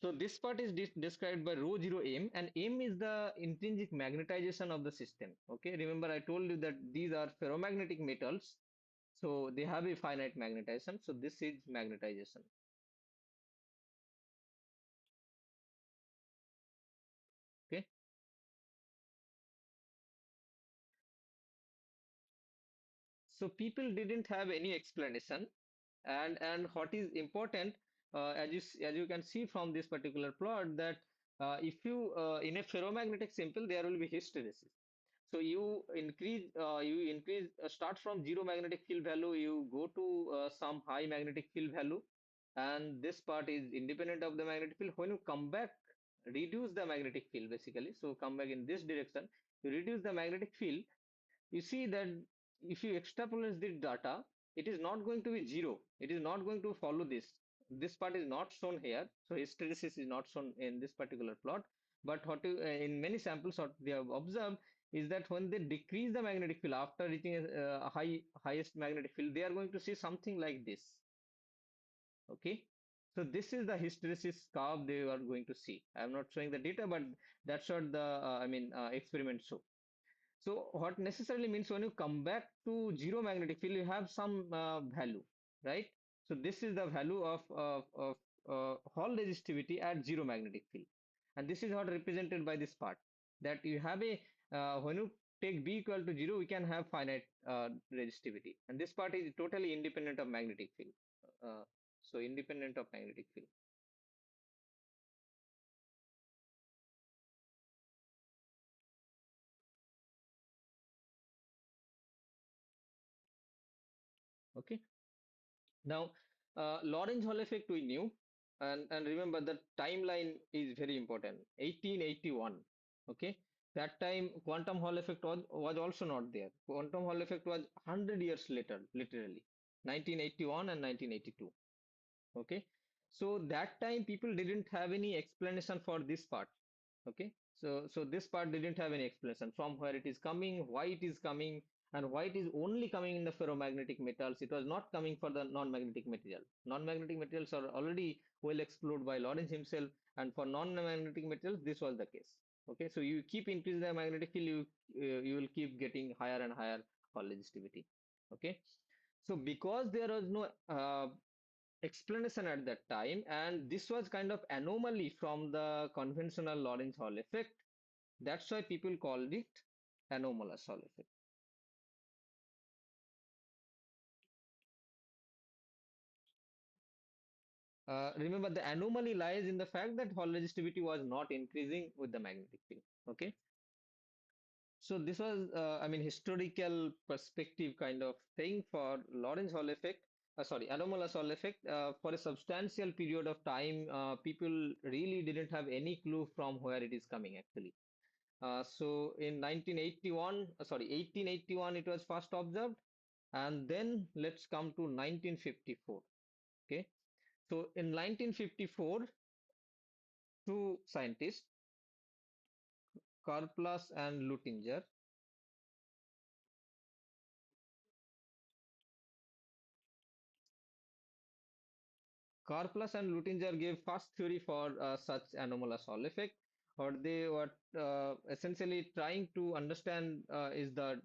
so this part is described by rho 0 m, and m is the intrinsic magnetization of the system. Okay, remember I told you that these are ferromagnetic metals, so they have a finite magnetization. So this is magnetization. Okay, so people didn't have any explanation, and what is important, as you can see from this particular plot, that if you in a ferromagnetic sample there will be hysteresis. So you increase, start from zero magnetic field value, you go to some high magnetic field value, and this part is independent of the magnetic field. When you come back, reduce the magnetic field basically. So come back in this direction, you reduce the magnetic field. You see that if you extrapolate this data, it is not going to be zero. It is not going to follow this. This part is not shown here. So hysteresis is not shown in this particular plot. But in many samples, what they have observed is that when they decrease the magnetic field after reaching a highest magnetic field, they are going to see something like this. Okay. So this is the hysteresis curve they are going to see. I am not showing the data, but that's what the experiment show. So what necessarily means, when you come back to zero magnetic field, you have some value, right? So this is the value of Hall resistivity at zero magnetic field, and this is what represented by this part, that you have a when you take B equal to zero, we can have finite resistivity, and this part is totally independent of magnetic field. Uh, so independent of magnetic field. Okay. Now, Lorentz Hall effect we knew, and remember the timeline is very important. 1881. Okay, that time quantum Hall effect was also not there. Quantum Hall effect was 100 years later, literally 1981 and 1982. Okay, so that time people didn't have any explanation for this part. Okay, so this part didn't have any explanation from where it is coming, why it is coming, and why it is only coming in the ferromagnetic metals. It was not coming for the non-magnetic material. Non-magnetic materials are already well explored by Lorentz himself, and for non-magnetic materials, this was the case. Okay, so you keep increasing the magnetic field, you will keep getting higher and higher Hall resistivity. Okay, so because there was no explanation at that time, and this was kind of anomaly from the conventional Lorentz Hall effect. That's why people called it anomalous Hall effect. Remember, the anomaly lies in the fact that Hall resistivity was not increasing with the magnetic field. Okay, so this was, I mean, historical perspective kind of thing for Lorentz Hall effect. Sorry, anomalous Hall effect. For a substantial period of time, people really didn't have any clue from where it is coming actually. So in 1981, sorry, 1881, it was first observed, and then let's come to 1954. Okay, so in 1954, two scientists, Karplus and Luttinger, Karplus and Luttinger gave first theory for such anomalous Hall effect. What they were essentially trying to understand is that,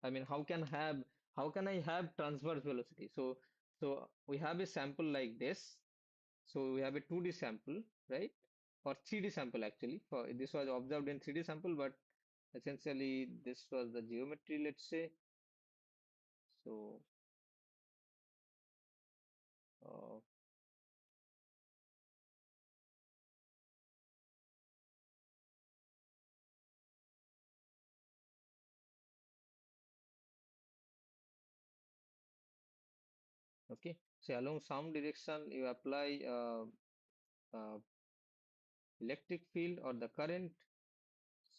I mean, how can I have transverse velocity? So we have a sample like this. So we have a 2D sample, right? Or 3D sample actually. For this was observed in 3D sample, but essentially this was the geometry, let's say. So uh, okay. So along some direction you apply uh, electric field or the current.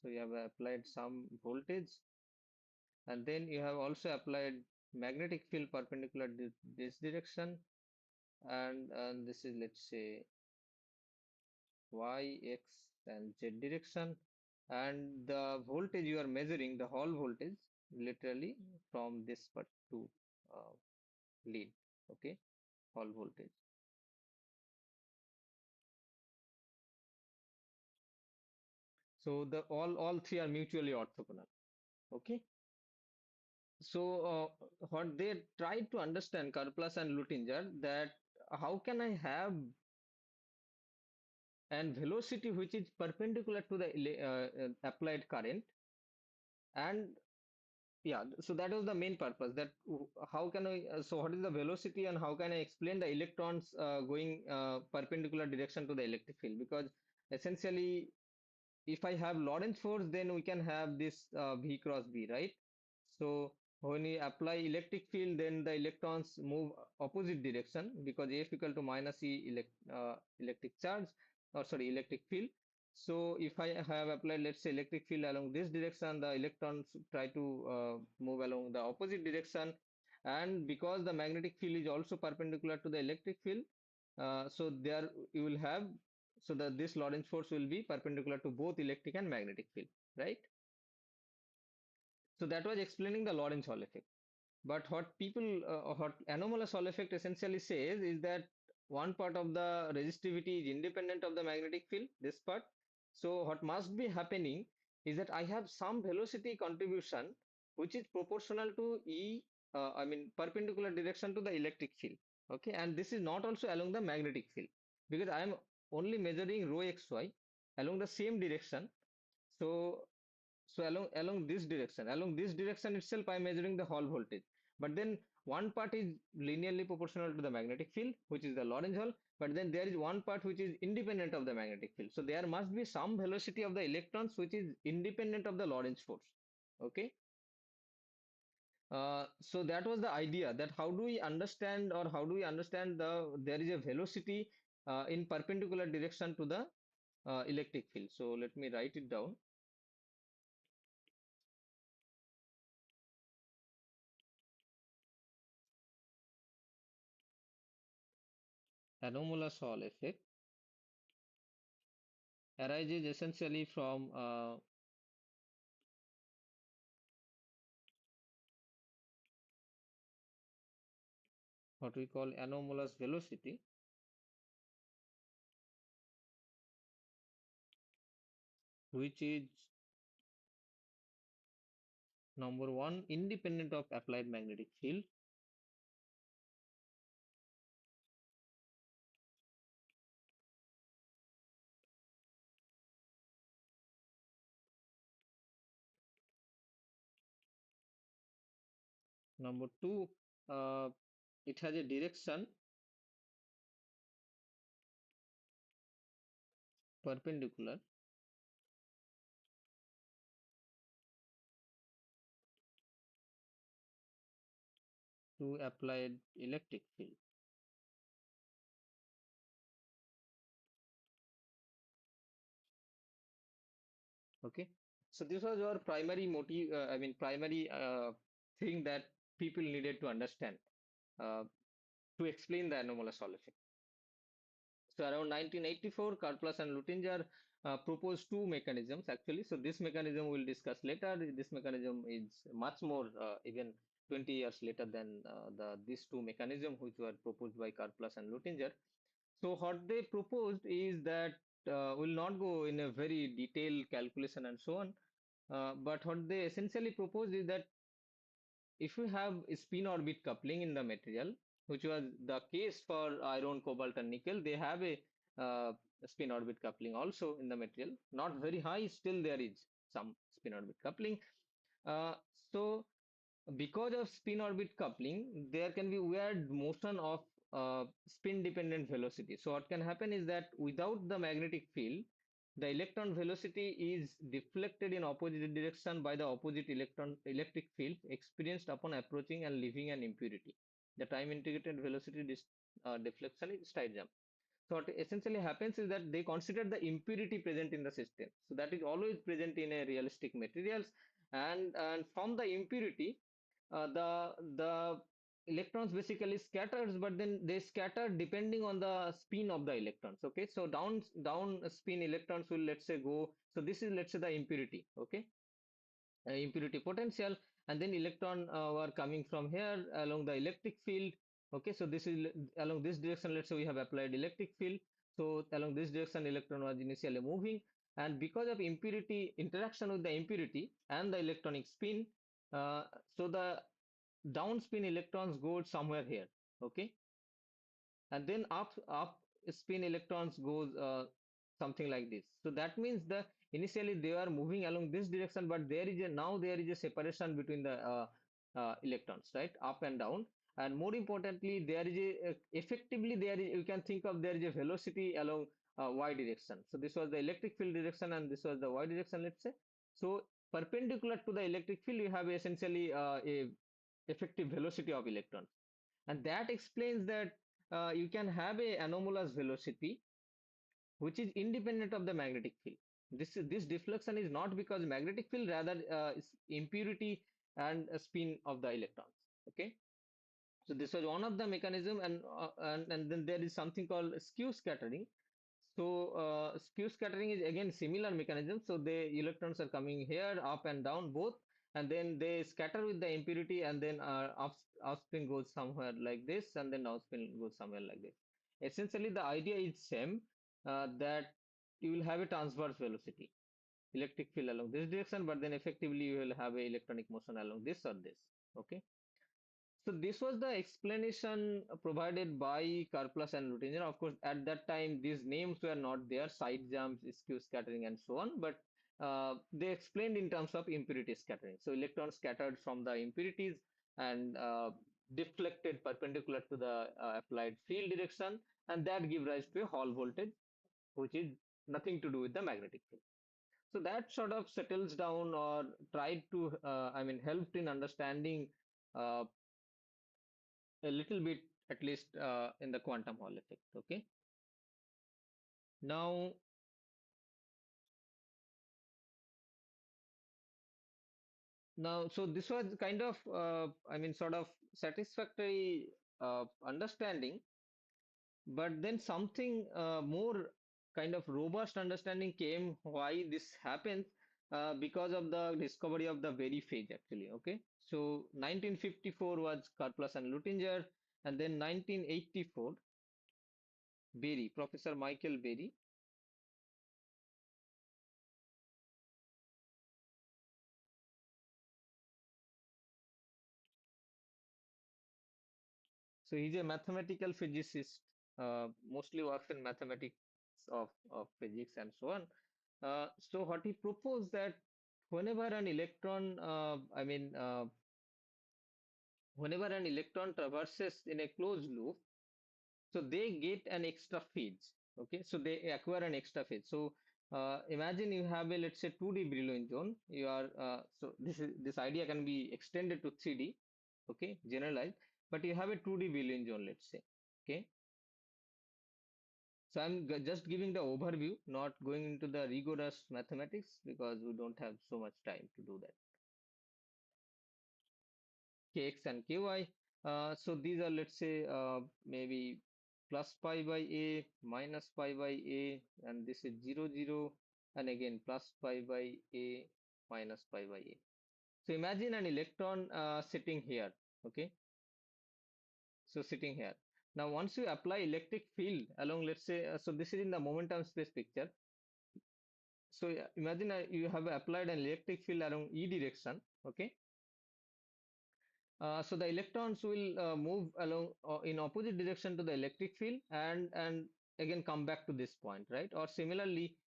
So you have applied some voltage, and then you have also applied magnetic field perpendicular this direction, and this is, let's say, y, x, and z direction. And the voltage you are measuring, the Hall voltage, literally from this part to uh, lead. Okay, Hall voltage. So the all three are mutually orthogonal. Okay. So what they tried to understand, Karplus and Luttinger, that how can I have an velocity which is perpendicular to the applied current, and yeah, so that was the main purpose, that how can I, so what is the velocity and how can I explain the electrons going perpendicular direction to the electric field? Because essentially, if I have Lorentz force, then we can have this V cross B, right? So when we apply electric field, then the electrons move opposite direction because F equal to minus E electric charge, or sorry, electric field. So if I have applied, let's say, electric field along this direction, the electrons try to move along the opposite direction. And because the magnetic field is also perpendicular to the electric field, so there you will have, so that this Lorentz force will be perpendicular to both electric and magnetic field, right? So that was explaining the Lorentz Hall effect. But what people, what anomalous Hall effect essentially says is that one part of the resistivity is independent of the magnetic field, this part. So what must be happening is that I have some velocity contribution which is proportional to E, I mean perpendicular direction to the electric field. Okay, and this is not also along the magnetic field because I am only measuring rho xy along the same direction. So along this direction itself, I'm measuring the Hall voltage. But then one part is linearly proportional to the magnetic field, which is the Lorentz Hall. But then there is one part which is independent of the magnetic field. So there must be some velocity of the electrons which is independent of the Lorentz force. Okay. So that was the idea, that how do we understand, or how do we understand there is a velocity in perpendicular direction to the electric field. So let me write it down. Anomalous Hall effect arises essentially from what we call anomalous velocity, which is number one, independent of applied magnetic field. Number two, it has a direction perpendicular to applied electric field. Okay, so this was our primary motive, primary thing that people needed to understand uh, to explain the anomalous Hall effect. So around 1984, Karplus and Luttinger proposed two mechanisms actually. So this mechanism we'll discuss later. This mechanism is much more, even 20 years later than these two mechanisms which were proposed by Karplus and Luttinger. So what they proposed is that we'll not go in a very detailed calculation and so on. But what they essentially proposed is that if you have spin orbit coupling in the material, which was the case for iron, cobalt, and nickel, they have a spin orbit coupling also in the material. Not very high, still there is some spin orbit coupling. So because of spin orbit coupling, there can be weird motion of spin dependent velocity. So what can happen is that without the magnetic field, the electron velocity is deflected in opposite direction by the opposite electric field experienced upon approaching and leaving an impurity. The time integrated velocity deflection is straight jump. So what essentially happens is that they consider the impurity present in the system. So that is always present in a realistic materials, and from the impurity, the electrons basically scatters, but then they scatter depending on the spin of the electrons. Okay, so down spin electrons will, let's say, go. So this is, let's say, the impurity. Okay, impurity potential, and then electron were coming from here along the electric field. Okay, so this is along this direction. Let's say we have applied electric field, so along this direction electron was initially moving, and because of impurity interaction with the impurity and the electronic spin, so the down spin electrons go somewhere here. Okay, and then up spin electrons goes something like this. So that means the initially they are moving along this direction, but there is a separation between the electrons, right, up and down. And more importantly, there is a effectively there is, you can think of, there is a velocity along y direction. So this was the electric field direction, and this was the y direction, let's say. So perpendicular to the electric field, you have essentially a effective velocity of electrons, and that explains that you can have a anomalous velocity which is independent of the magnetic field. This deflection is not because magnetic field, rather is impurity and a spin of the electrons. Okay, so this was one of the mechanism, and then there is something called skew scattering. So skew scattering is again similar mechanism. So the electrons are coming here up and down both, and then they scatter with the impurity, and then up spin goes somewhere like this, and then down spin goes somewhere like this. Essentially, the idea is same, that you will have a transverse velocity, electric field along this direction, but then effectively you will have a electronic motion along this or this. Okay. So this was the explanation provided by Karplus and Luttinger. Of course, at that time, these names were not there, side jumps, skew scattering, and so on. But they explained in terms of impurity scattering. So electrons scattered from the impurities and deflected perpendicular to the applied field direction, and that give rise to a Hall voltage, which is nothing to do with the magnetic field. So that sort of settles down or tried to, helped in understanding uh, a little bit, at least in the quantum Hall effect. Okay. Now, so this was kind of, I mean, sort of satisfactory understanding, but then something more kind of robust understanding came why this happens because of the discovery of the Berry phase actually. Okay, so 1954 was Karplus and Luttinger, and then 1984 Berry, Professor Michael Berry. So he's a mathematical physicist, mostly works in mathematics of physics and so on. So what he proposed that whenever an electron, whenever an electron traverses in a closed loop, so they get an extra phase. Okay, so they acquire an extra phase. So imagine you have a, let's say, 2D Brillouin zone. You are so this idea can be extended to 3D. Okay, generalized, but you have a 2D Brillouin zone, let's say. Okay, so I'm just giving the overview, not going into the rigorous mathematics because we don't have so much time to do that. Kx and ky. So these are, let's say, maybe plus pi by a, minus pi by a, and this is 0, 0, and again plus pi by a, minus pi by a. So imagine an electron sitting here. Okay, so sitting here. Now, once you apply electric field along, let's say, so this is in the momentum space picture. So imagine you have applied an electric field along E direction. Okay, so the electrons will move along in opposite direction to the electric field and again come back to this point, right? Or similarly,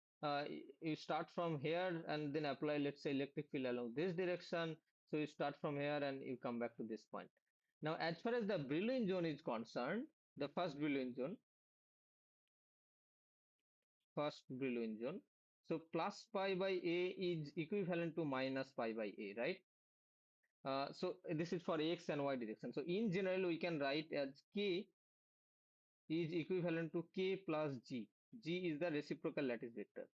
you start from here and then apply, let's say, electric field along this direction. So you start from here and you come back to this point. Now, as far as the Brillouin zone is concerned, the first Brillouin zone. So plus pi by a is equivalent to minus pi by a, right? So this is for x and y direction. So in general, we can write as k is equivalent to k plus g. G is the reciprocal lattice vector.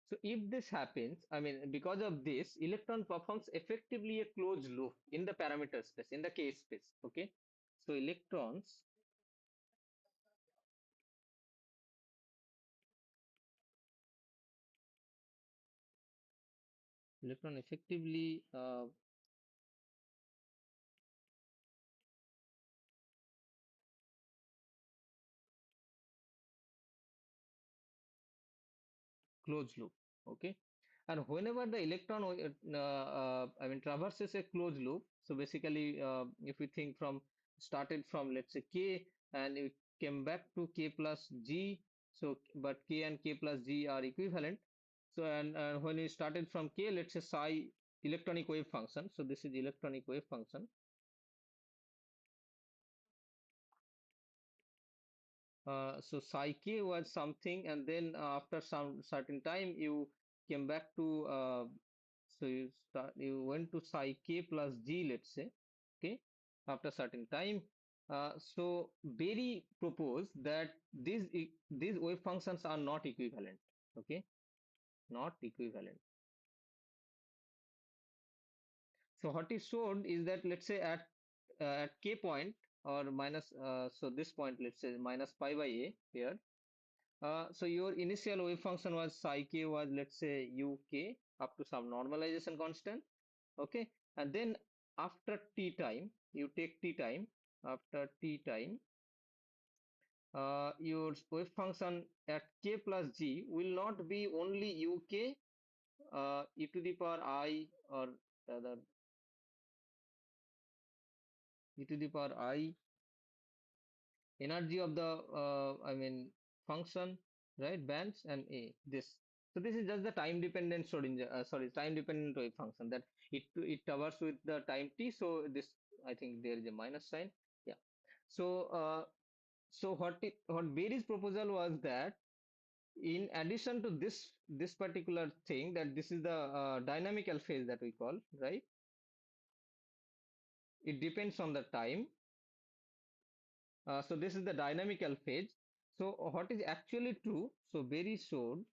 So if this happens, I mean, because of this, electron performs effectively a closed loop in the parameter space, in the k space. Okay. So electron effectively closed loop. Okay, and whenever the electron I mean traverses a closed loop, so basically if we think from started from, let's say, k and it came back to k plus g, so but k and k plus g are equivalent. So and when we started from k, let's say psi electronic wave function, so this is electronic wave function. So psi k was something, and then after some certain time, you came back to so you went to psi k plus g, let's say, okay, after certain time. So Berry proposed that these wave functions are not equivalent, okay, not equivalent. So what he showed is that, let's say, at k point or minus so this point, let's say minus pi by a here. So your initial wave function was psi k was, let's say, uk up to some normalization constant. Okay, and then after t time, you take t time. After t time, your wave function at k plus g will not be only uk e to the power I, or rather e to the power I energy of the I mean function, right, bands and a this. So this is just the time dependent time dependent wave function that it covers with the time t. So this I think there is a minus sign. Yeah. So, so what Berry's proposal was that in addition to this particular thing, that this is the dynamical phase that we call, right? It depends on the time. So this is the dynamical phase. So what is actually true? So Berry showed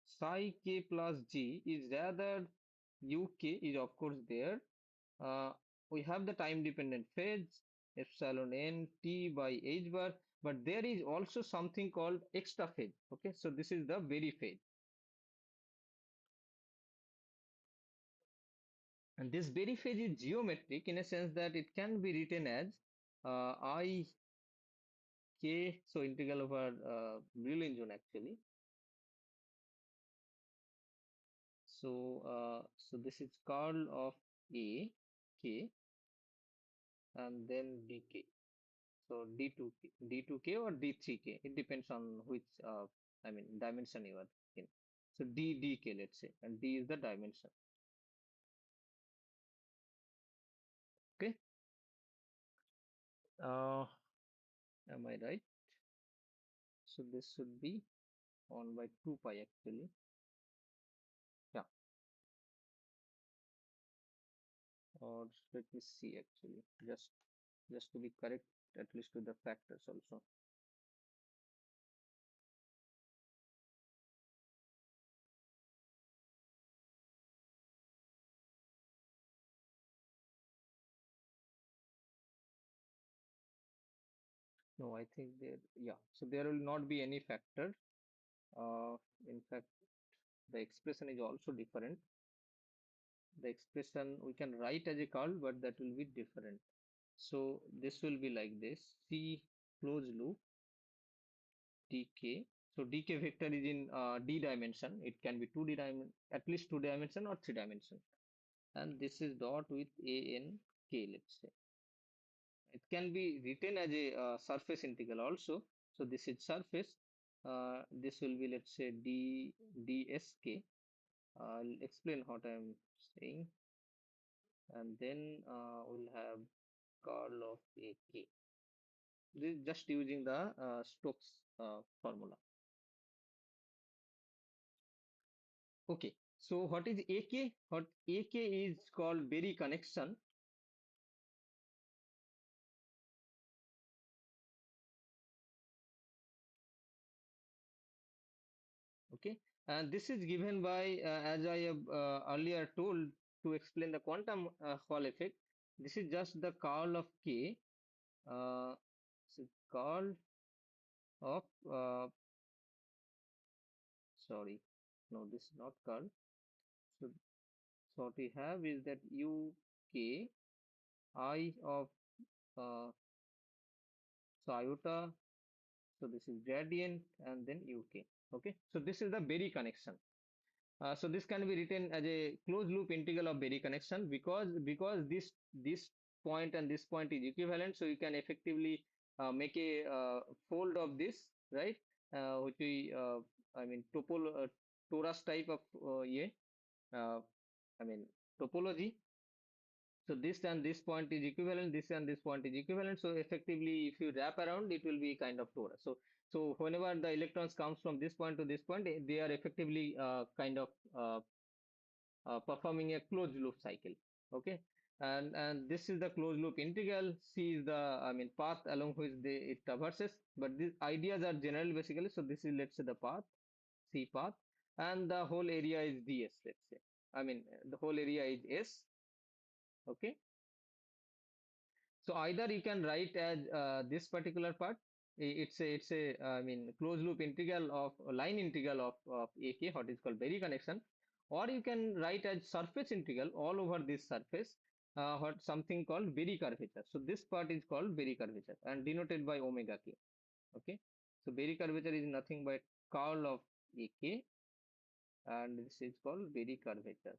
psi k plus g is rather uk is of course there. Uh, we have the time dependent phase epsilon n t by h bar, but there is also something called extra phase. Okay, so this is the Berry phase, and this Berry phase is geometric in a sense that it can be written as I k, so integral over Brillouin zone actually. So this is curl of A k and then dk. So D2k or D3k. It depends on which I mean dimension you are in. So dk, let's say, and D is the dimension. Okay. Uh, am I right? So this should be 1 by 2 pi actually. Yeah. Or let me see actually. Just to be correct, at least to the factors also. No, I think there, yeah. So there will not be any factor. Uh, in fact, the expression is also different. The expression we can write as a curl, but that will be different. So this will be like this: C closed loop dk. So dk vector is in d dimension. It can be 2D dimension, at least 2 dimension or 3 dimension. And this is dot with a n k. Let's say it can be written as a surface integral also. So this is surface. This will be, let's say, d dsk. I'll explain what I'm saying, and then we'll have curl of AK. This is just using the Stokes formula. Okay, so what is AK? What AK is called Berry connection. Okay, and this is given by, as I have earlier told, to explain the quantum Hall effect. This is just the curl of K. So curl of sorry, no, this is not curl. So, so what we have is that UK I of so iota, so this is gradient and then UK. Okay, so this is the Berry connection. So this can be written as a closed loop integral of Berry connection, because this point and this point is equivalent, so you can effectively make a fold of this, right? Which we I mean torus type of yeah, uh, I mean topology. So this and this point is equivalent, this and this point is equivalent. So effectively, if you wrap around, it will be kind of torus. So whenever the electrons comes from this point to this point, they are effectively kind of performing a closed loop cycle. Okay, and this is the closed loop integral. C is the, I mean, path along which it traverses. But these ideas are general basically. So this is, let's say, the path, C path, and the whole area is ds. Let's say, I mean, the whole area is S. Okay. So either you can write as this particular part. It's a I mean closed loop integral of line integral of AK, what is called Berry connection, or you can write as surface integral all over this surface, what something called Berry curvature. So this part is called Berry curvature and denoted by omega k. Okay, so Berry curvature is nothing but curl of AK, and this is called Berry curvature.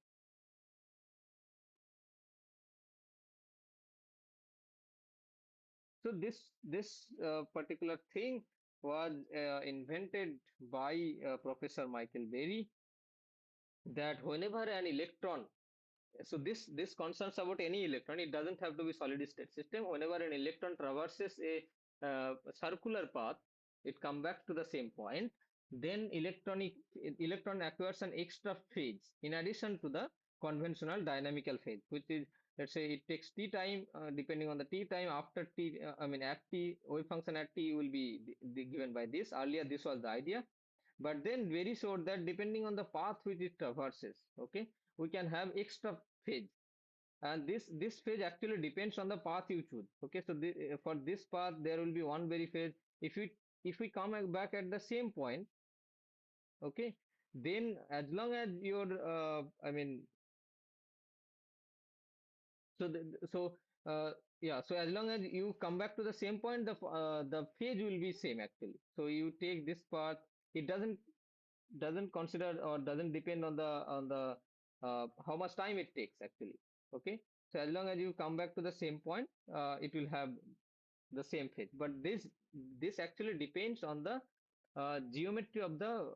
So this particular thing was invented by Professor Michael Berry, that whenever an electron, so this concerns about any electron. It doesn't have to be solid state system. Whenever an electron traverses a circular path, it comes back to the same point. Then electron acquires an extra phase in addition to the conventional dynamical phase, which is, let's say, it takes t time. Depending on the t time after t, I mean at t, wave function at t will be given by this. Earlier, this was the idea, but then very short that depending on the path which it traverses, okay, we can have extra phase, and this phase actually depends on the path you choose. Okay, so for this path there will be one very phase. If we come back at the same point, okay, then as long as your I mean, so yeah, so as long as you come back to the same point, the phase will be same actually. So you take this path, it doesn't consider or doesn't depend on the how much time it takes actually. Okay, so as long as you come back to the same point, it will have the same phase. But this actually depends on the geometry of the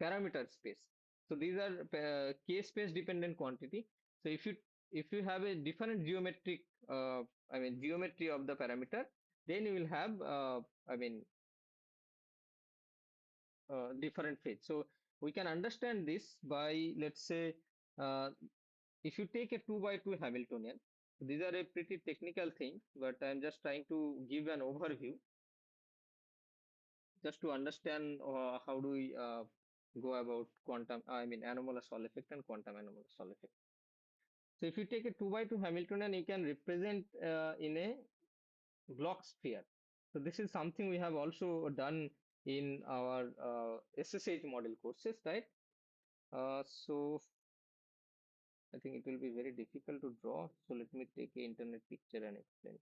parameter space. So these are k space dependent quantity. So if you have a different geometric I mean geometry of the parameter, then you will have I mean different phase. So we can understand this by, let's say, uh, if you take a 2 by 2 Hamiltonian, these are a pretty technical thing, but I'm just trying to give an overview just to understand how do we go about quantum, I mean, anomalous Hall effect and quantum anomalous Hall effect. So if you take a 2 by 2 Hamiltonian, you can represent in a block sphere. So this is something we have also done in our SSH model courses, right? So I think it will be very difficult to draw. So let me take a internet picture and explain.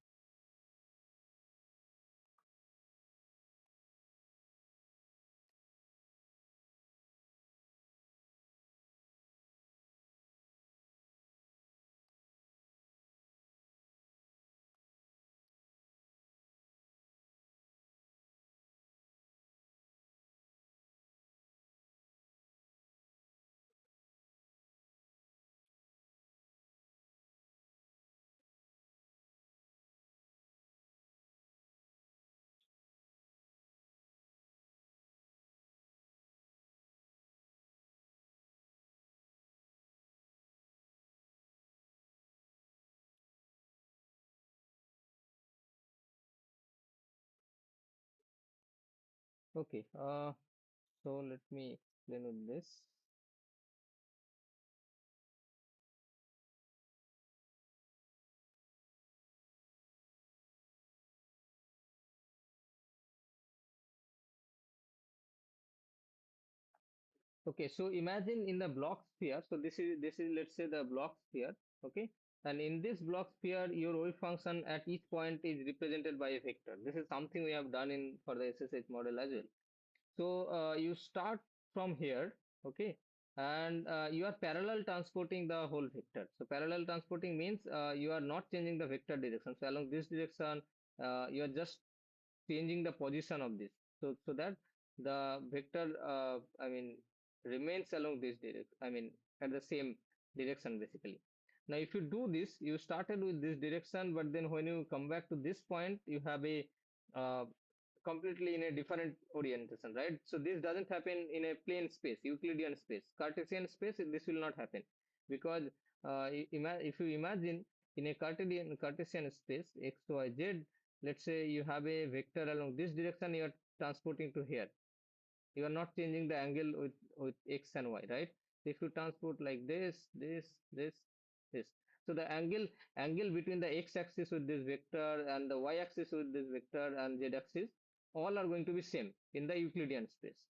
Okay, so let me explain with this. Okay, so imagine in the block sphere. So this is let's say the block sphere. Okay, and in this block sphere, your wave function at each point is represented by a vector. This is something we have done in for the SSH model as well. So you start from here, okay, and you are parallel transporting the whole vector. So parallel transporting means you are not changing the vector direction. So along this direction, you are just changing the position of this. So that the vector, I mean, remains along this direction. I mean, at the same direction basically. Now, if you do this, you started with this direction, but then when you come back to this point, you have a uh, completely in a different orientation, right? So this doesn't happen in a plane space, Euclidean space, Cartesian space. This will not happen because if you imagine in a Cartesian space, x, y, z. Let's say you have a vector along this direction, you are transporting to here. You are not changing the angle with x and y, right? If you transport like this, so the angle between the x-axis with this vector and the y-axis with this vector and z-axis, all are going to be same in the Euclidean space,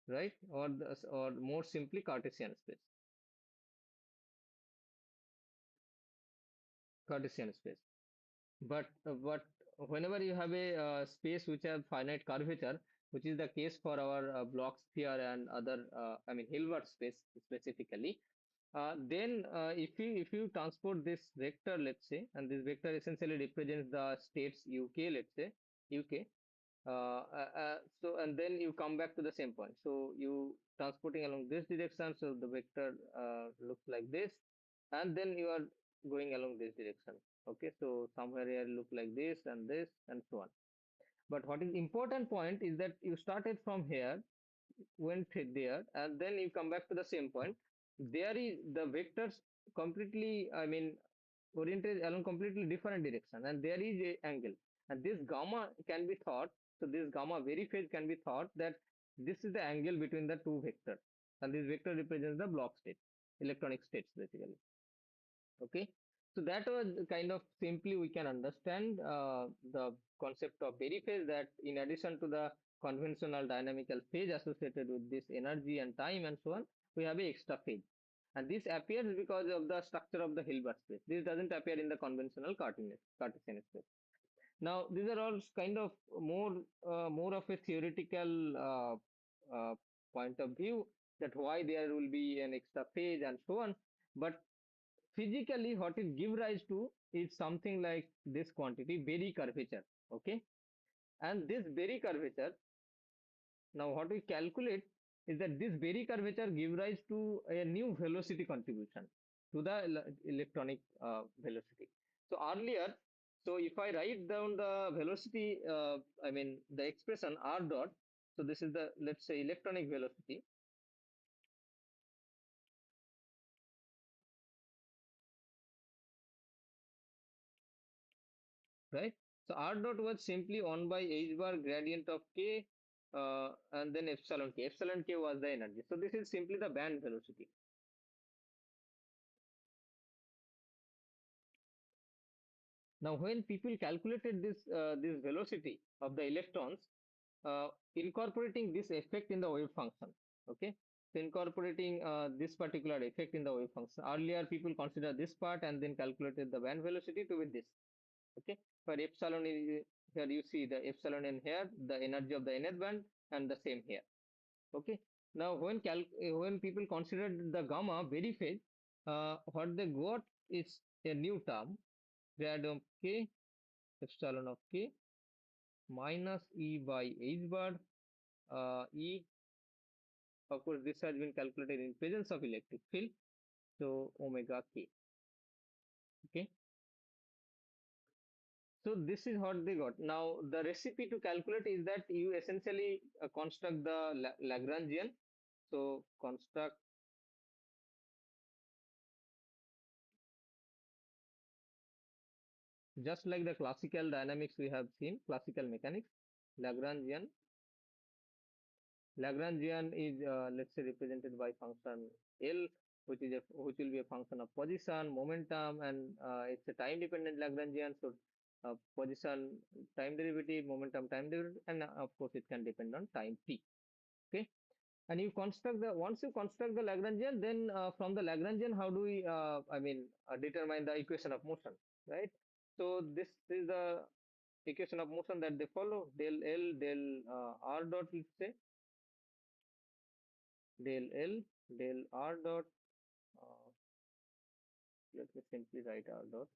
right? Or more simply Cartesian space, Cartesian space. But whenever you have a space which have finite curvature, which is the case for our block sphere and other, I mean Hilbert space specifically. Then if you transport this vector, let's say, and this vector essentially represents the states UK, let's say UK. So and then you come back to the same point. So you transporting along this direction, so the vector looks like this, and then you are going along this direction. Okay, so somewhere here look like this and so on. But what is important point is that you started from here, went there, and then you come back to the same point. There is the vectors completely, I mean, oriented along completely different direction, and there is a angle, and this gamma can be thought. So this gamma very phase can be thought that this is the angle between the two vectors, and this vector represents the Bloch state, electronic states basically. Okay, so that was kind of simply we can understand the concept of Berry phase, that in addition to the conventional dynamical phase associated with this energy and time and so on, we have a extra phase. And this appears because of the structure of the Hilbert space. This doesn't appear in the conventional Cartesian space. Now, these are all kind of more of a theoretical point of view, that why there will be an extra phase and so on. But physically, what it give rise to is something like this quantity, Berry curvature. Okay, and this Berry curvature, now what we calculate is that this Berry curvature give rise to a new velocity contribution to the electronic velocity. So earlier, so if I write down the velocity, I mean the expression r dot, so this is the, let's say, electronic velocity, right? So r dot was simply 1 by h bar gradient of k, and then epsilon k. Epsilon k was the energy. So this is simply the band velocity. Now, when people calculated this velocity of the electrons, incorporating this effect in the wave function, okay? So incorporating this particular effect in the wave function. Earlier, people consider this part and then calculated the band velocity to be this, okay? For epsilon is here, you see the epsilon in here, the energy of the nth band, and the same here, okay? Now, when people considered the gamma very phase, what they got is a new term, grad of k, epsilon of k minus E by h bar, E, of course, this has been calculated in presence of electric field, so omega k. Okay, so this is what they got. Now, the recipe to calculate is that you essentially construct the Lagrangian. So, construct just like the classical dynamics we have seen, classical mechanics, Lagrangian. Lagrangian is, let's say, represented by function L, which will be a function of position, momentum, and it's a time dependent Lagrangian. So position time derivative, momentum time derivative, and of course it can depend on time t. Okay, and you construct the once you construct the Lagrangian, then from the Lagrangian, how do we, I mean, determine the equation of motion, right? So this is the equation of motion that they follow, del L del r dot, let's say, del L del r dot, uh, let me simply write r dot,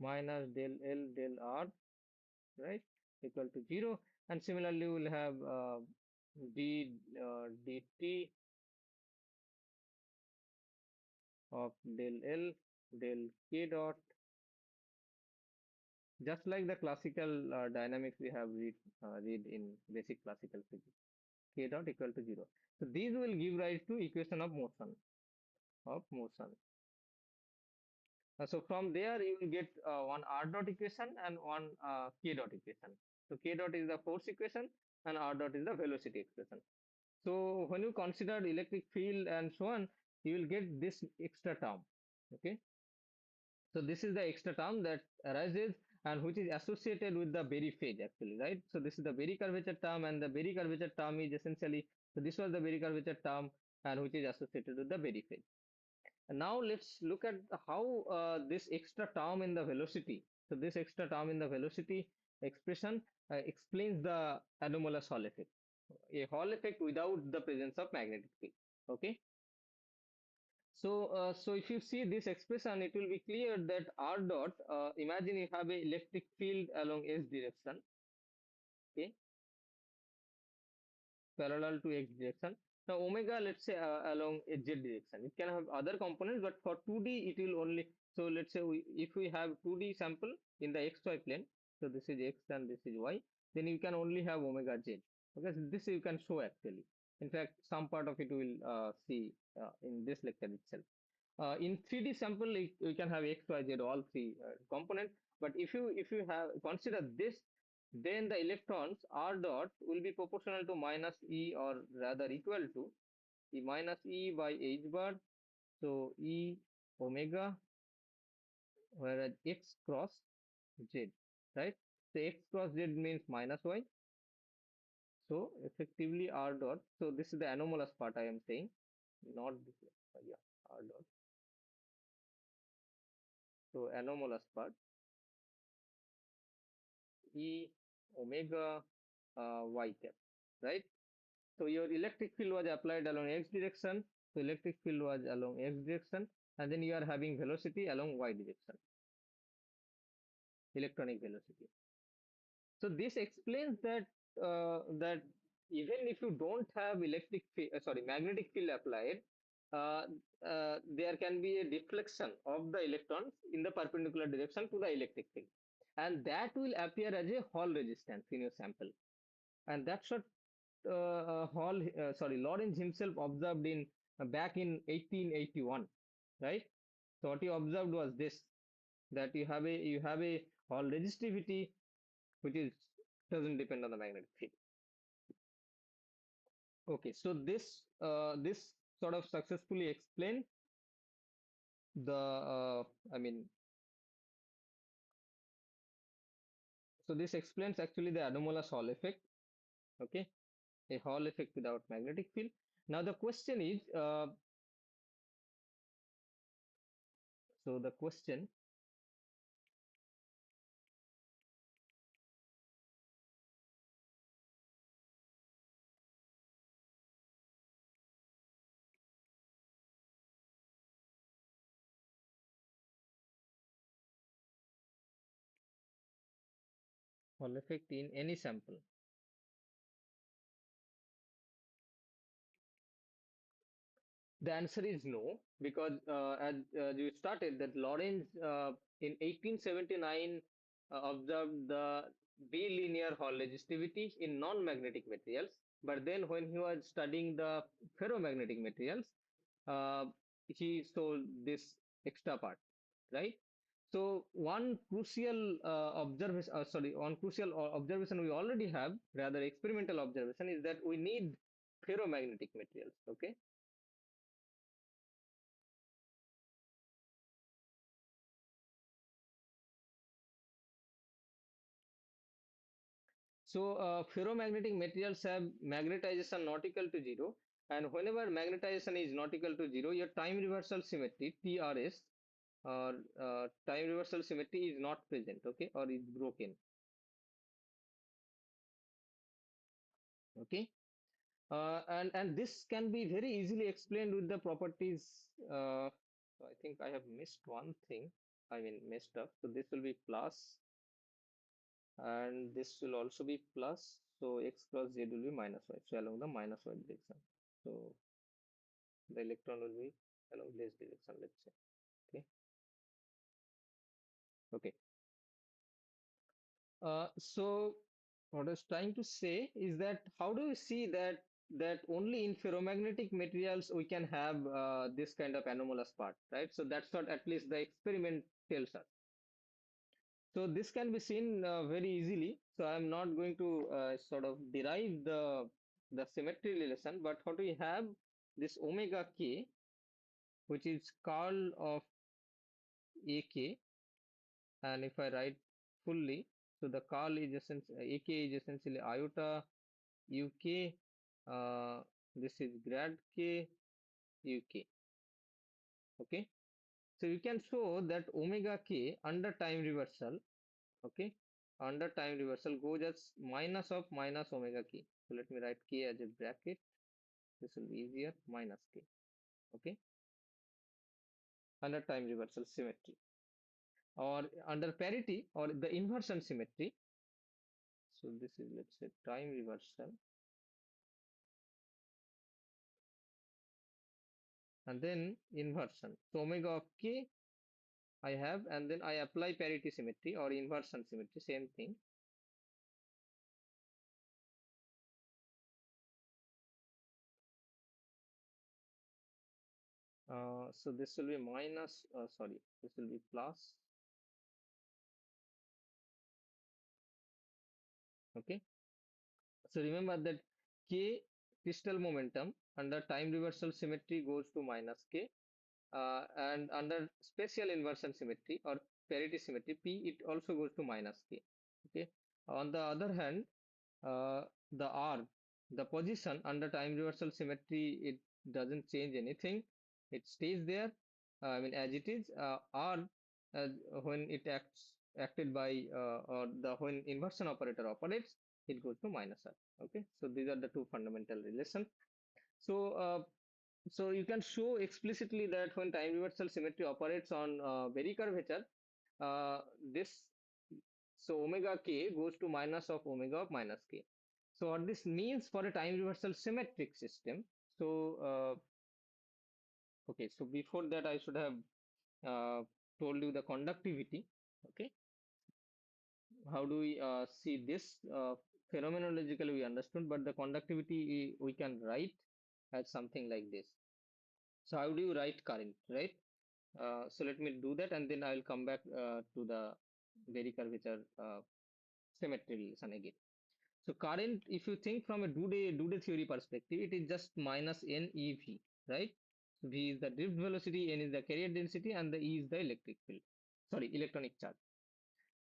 minus del L del r, right, equal to 0. And similarly we'll have d dt of del L del k dot, just like the classical dynamics we have read in basic classical physics, k dot equal to 0. So these will give rise to equation of motion, of motion. So from there you will get one r dot equation and one k dot equation. So k dot is the force equation and r dot is the velocity expression. So when you consider electric field and so on, you will get this extra term. Okay. So this is the extra term that arises and which is associated with the Berry phase actually, right? So this is the Berry curvature term, and the Berry curvature term is essentially, so this was the Berry curvature term and which is associated with the Berry phase. And now let's look at how this extra term in the velocity. So this extra term in the velocity expression explains the anomalous Hall effect. a Hall effect without the presence of magnetic field. Okay. So if you see this expression, it will be clear that R dot, imagine you have a electric field along S direction, okay, parallel to X direction. Now omega, let's say along a Z direction. It can have other components, but for 2D, it will only, so let's say if we have 2D sample in the XY plane, so this is X and this is Y, then you can only have omega Z. Okay, so this you can show actually. In fact, some part of it we will see in this lecture itself. In 3D sample, we can have X, Y, Z, all three components. But if you have consider this, then the electrons R dot will be proportional to minus E, or rather equal to E minus E by H bar. So E omega, whereas X cross Z, right? So X cross Z means minus Y. So effectively R dot. So this is the anomalous part I am saying, not this. Yeah, R dot. So anomalous part. E omega y cap, right? So your electric field was applied along x direction. So electric field was along x direction, and then you are having velocity along y direction, electronic velocity. So this explains that even if you don't have magnetic field applied, uh, there can be a deflection of the electrons in the perpendicular direction to the electric field, and that will appear as a Hall resistance in your sample. And that's what Lawrence himself observed in back in 1881, right? So what he observed was this, that you have a Hall resistivity which is doesn't depend on the magnetic field. Okay, so this sort of successfully explained the I mean, so this explains actually the anomalous Hall effect. Okay, a Hall effect without magnetic field. Now the question is, so the question Hall effect in any sample. The answer is no, because as you started, that Lorentz in 1879 observed the bilinear Hall resistivity in non-magnetic materials. But then when he was studying the ferromagnetic materials, uh, he saw this extra part, right? So one crucial observation we already have, rather experimental observation, is that we need ferromagnetic materials. Okay. So ferromagnetic materials have magnetization not equal to zero, and whenever magnetization is not equal to zero, your time reversal symmetry (TRS) or time reversal symmetry is not present, okay, or is broken, okay. And this can be very easily explained with the properties. So I think I have missed one thing. I mean messed up. So this will be plus, and this will also be plus. So x cross z will be minus y. So along the minus y direction. So the electron will be along this direction, let's say. Okay. Okay. So what I was trying to say is that how do you see that only in ferromagnetic materials we can have this kind of anomalous part, right? So that's what at least the experiment tells us. So this can be seen very easily. So I'm not going to sort of derive the symmetry relation, but what we have, this omega k, which is curl of ak, and if I write fully, so the curl is essentially ak is essentially iota uk, this is grad k uk. Okay, so you can show that omega k under time reversal. Okay, under time reversal goes as minus of minus omega k. So let me write k as a bracket. This will be easier. Minus k. Okay. Under time reversal symmetry or under parity or the inversion symmetry. So this is, let's say, time reversal and then inversion. So omega of k I have, and then I apply parity symmetry or inversion symmetry, same thing. So this will be minus, sorry, this will be plus. Okay. So remember that k crystal momentum under time reversal symmetry goes to minus k, and under spatial inversion symmetry or parity symmetry, p, it also goes to minus k. Okay. On the other hand, the R, the position under time reversal symmetry, it doesn't change anything. It stays there. I mean, as it is. R, when it acted by or the when inversion operator operates, it goes to minus R. Okay, so these are the two fundamental relations. So, so you can show explicitly that when time reversal symmetry operates on Berry curvature, this so omega k goes to minus of omega of minus k. So what this means for a time reversal symmetric system. So okay, so before that I should have uh, told you the conductivity. Okay, how do we see this? Phenomenologically we understood, but the conductivity we can write as something like this. So how do you write current, right? So let me do that, and then I will come back to the Berry curvature symmetry relation again. So current, if you think from a Dude theory perspective, it is just minus NeV, right? So V is the drift velocity, N is the carrier density, and the E is the electric field. Sorry, electronic charge.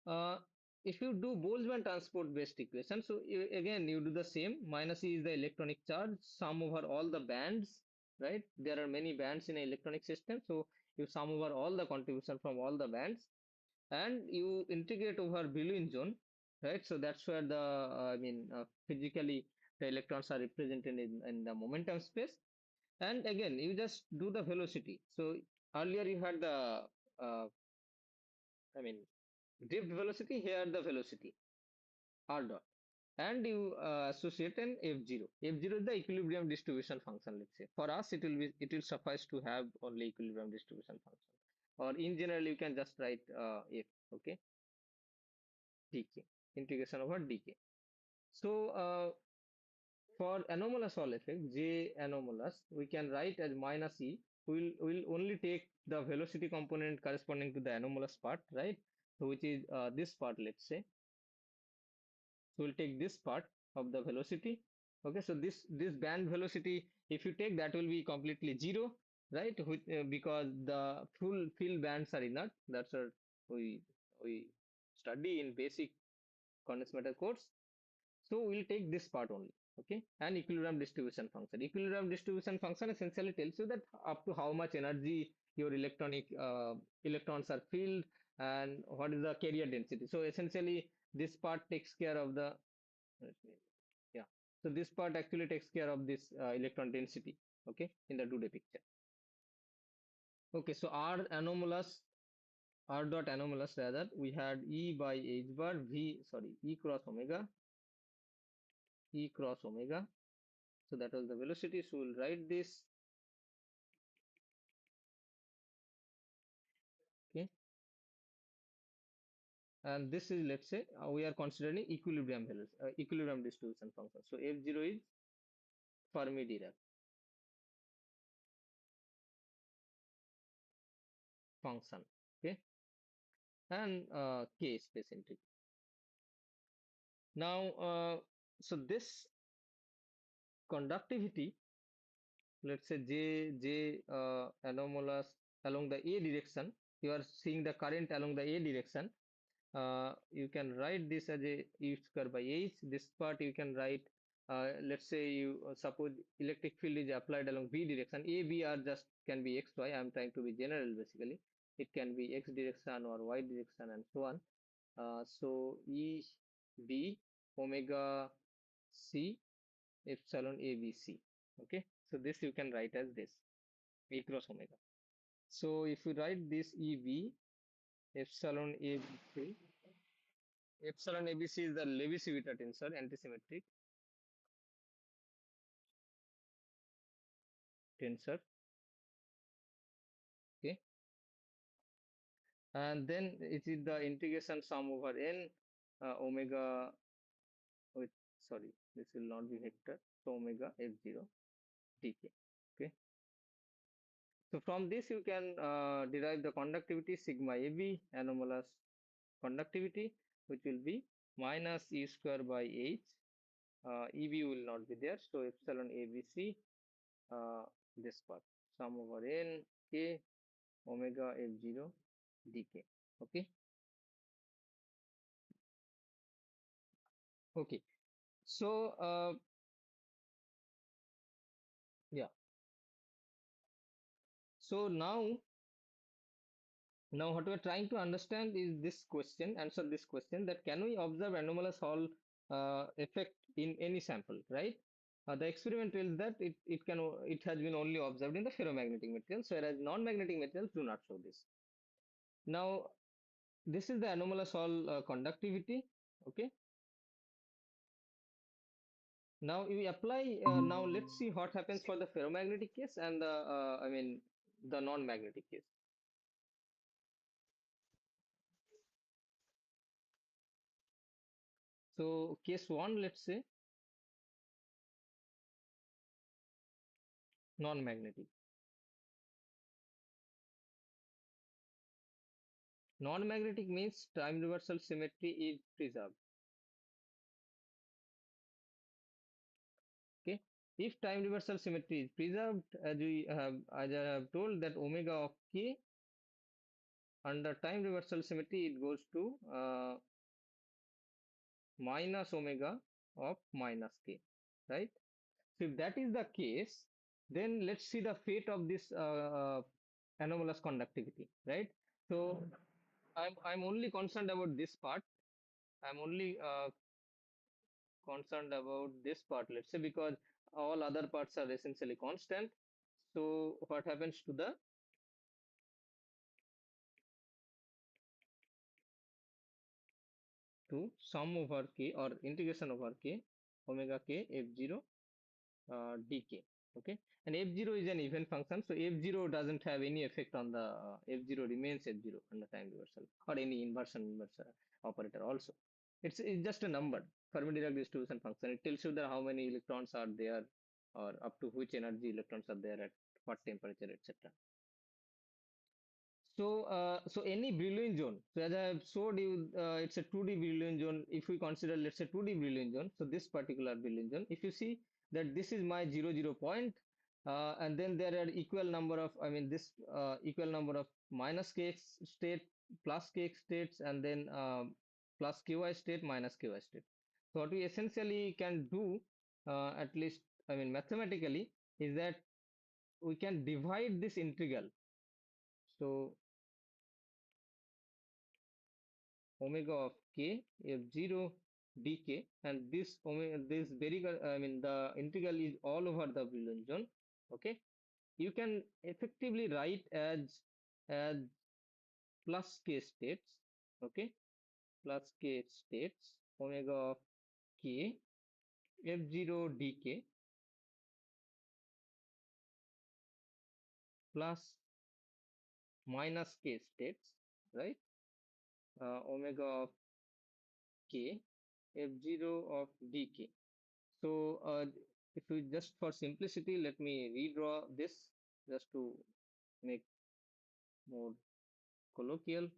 Uh, if you do Boltzmann transport based equation, so again you do the same. Minus E is the electronic charge, sum over all the bands, right? There are many bands in an electronic system, so you sum over all the contribution from all the bands and you integrate over Brillouin zone, right? So that's where the physically the electrons are represented in the momentum space. And again, you just do the velocity. So earlier you had the uh, I mean drift velocity, here the velocity r dot, and you associate an f0. F0 is the equilibrium distribution function. Let's say for us it will suffice to have only equilibrium distribution function, or in general you can just write f. Okay, dk, integration over dk. So for anomalous Hall effect, J anomalous, we can write as minus E. We'll only take the velocity component corresponding to the anomalous part, right? So which is this part, let's say. So we'll take this part of the velocity. Okay, so this band velocity, if you take that, will be completely zero, right? Because the full field bands are inert. That's what we study in basic condensed matter course. So we'll take this part only. Okay, and equilibrium distribution function. Equilibrium distribution function essentially tells you that up to how much energy your electrons are filled and what is the carrier density. So essentially, this part takes care of the yeah. So this part actually takes care of this electron density. Okay, in the 2D picture. Okay, so R dot anomalous rather, we had E by H bar V, sorry, E cross omega. So that was the velocity. So we'll write this. Okay. And this is, let's say, we are considering equilibrium values, equilibrium distribution function. So F0 is Fermi Dirac function. Okay. And K space entry. Now, so this conductivity, let's say J anomalous along the A direction, you are seeing the current along the A direction. You can write this as a E square by H. This part you can write, let's say you suppose electric field is applied along V direction. A, B are just can be X, Y. I'm trying to be general basically. It can be X direction or Y direction and so on. So E B omega C epsilon ABC. Okay, so this you can write as this E cross omega. So if you write this EB epsilon ABC, epsilon ABC is the Levi-Civita tensor, antisymmetric tensor. Okay, and then it is the integration sum over n omega with, sorry, this will not be vector, so omega f0 dk. Okay, so from this you can derive the conductivity sigma AB anomalous conductivity, which will be minus E square by H. EB will not be there, so epsilon ABC, this part, sum over n k omega f0 dk. Okay, okay. So yeah, so now what we are trying to understand is this question, answer this question, that can we observe anomalous Hall effect in any sample, right? The experiment tells that it has been only observed in the ferromagnetic materials, whereas non-magnetic materials do not show this. Now this is the anomalous Hall conductivity. Okay. Now we apply. Now let's see what happens for the ferromagnetic case and the I mean the non-magnetic case. So case one, let's say non-magnetic. Non-magnetic means time reversal symmetry is preserved. Okay. If time reversal symmetry is preserved, as I have told, that omega of k under time reversal symmetry, it goes to minus omega of minus k, right? So if that is the case, then let's see the fate of this anomalous conductivity, right? So I'm only concerned about this part. I'm only concerned about this part, let's say, because all other parts are essentially constant. So what happens to sum over k or integration over k omega k f0 dk. Okay, and f0 is an even function, so f0 doesn't have any effect on the f0 remains f0 on the time reversal or any inverse operator also. It's just a number, Fermi-Dirac distribution function. It tells you that how many electrons are there or up to which energy electrons are there at what temperature, etc. So any Brillouin zone. So as I have showed you, it's a 2D Brillouin zone. If we consider, let's say, 2D Brillouin zone, so this particular Brillouin zone, if you see that this is my 0, 0 point, and then there are equal number of, I mean, this equal number of minus kx state, plus kx states, and then plus ky state, minus ky state. So what we essentially can do, at least, I mean, mathematically, is that we can divide this integral. So omega of k f0 dk, and this omega, this very I mean the integral is all over the Brillouin zone. Okay, you can effectively write as plus k states. Okay, plus k states omega of k f0 dk plus minus k states, right? Omega of k f0 of dk. So if we just for simplicity, let me redraw this just to make more colloquial.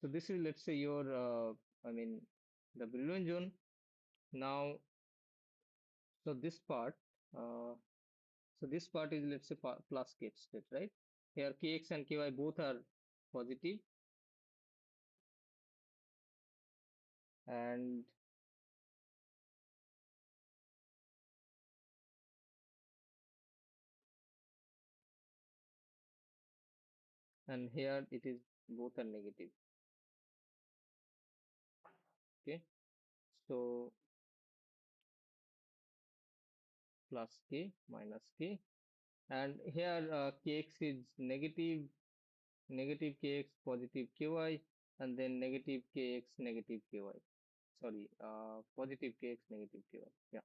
So this is, let's say, your I mean the Brillouin zone. Now, so this part, uh, so this part is, let's say, plus k state, right? Here kx and ky both are positive, and and here it is both are negative. Okay, so plus k minus k, and here kx is negative, negative kx, positive ky, and then negative kx, negative ky. Sorry, positive kx, negative ky. Yeah.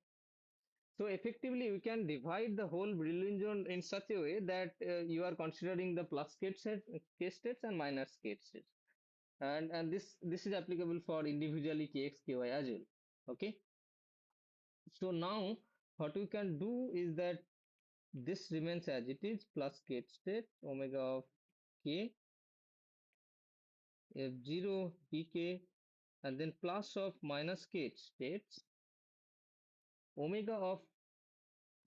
So effectively, we can divide the whole Brillouin zone in such a way that you are considering the plus k states and minus k states, and this is applicable for individually kx, ky as well. Okay. So now what we can do is that this remains as it is, plus k state omega of k f0 dk, and then plus of minus k states omega of,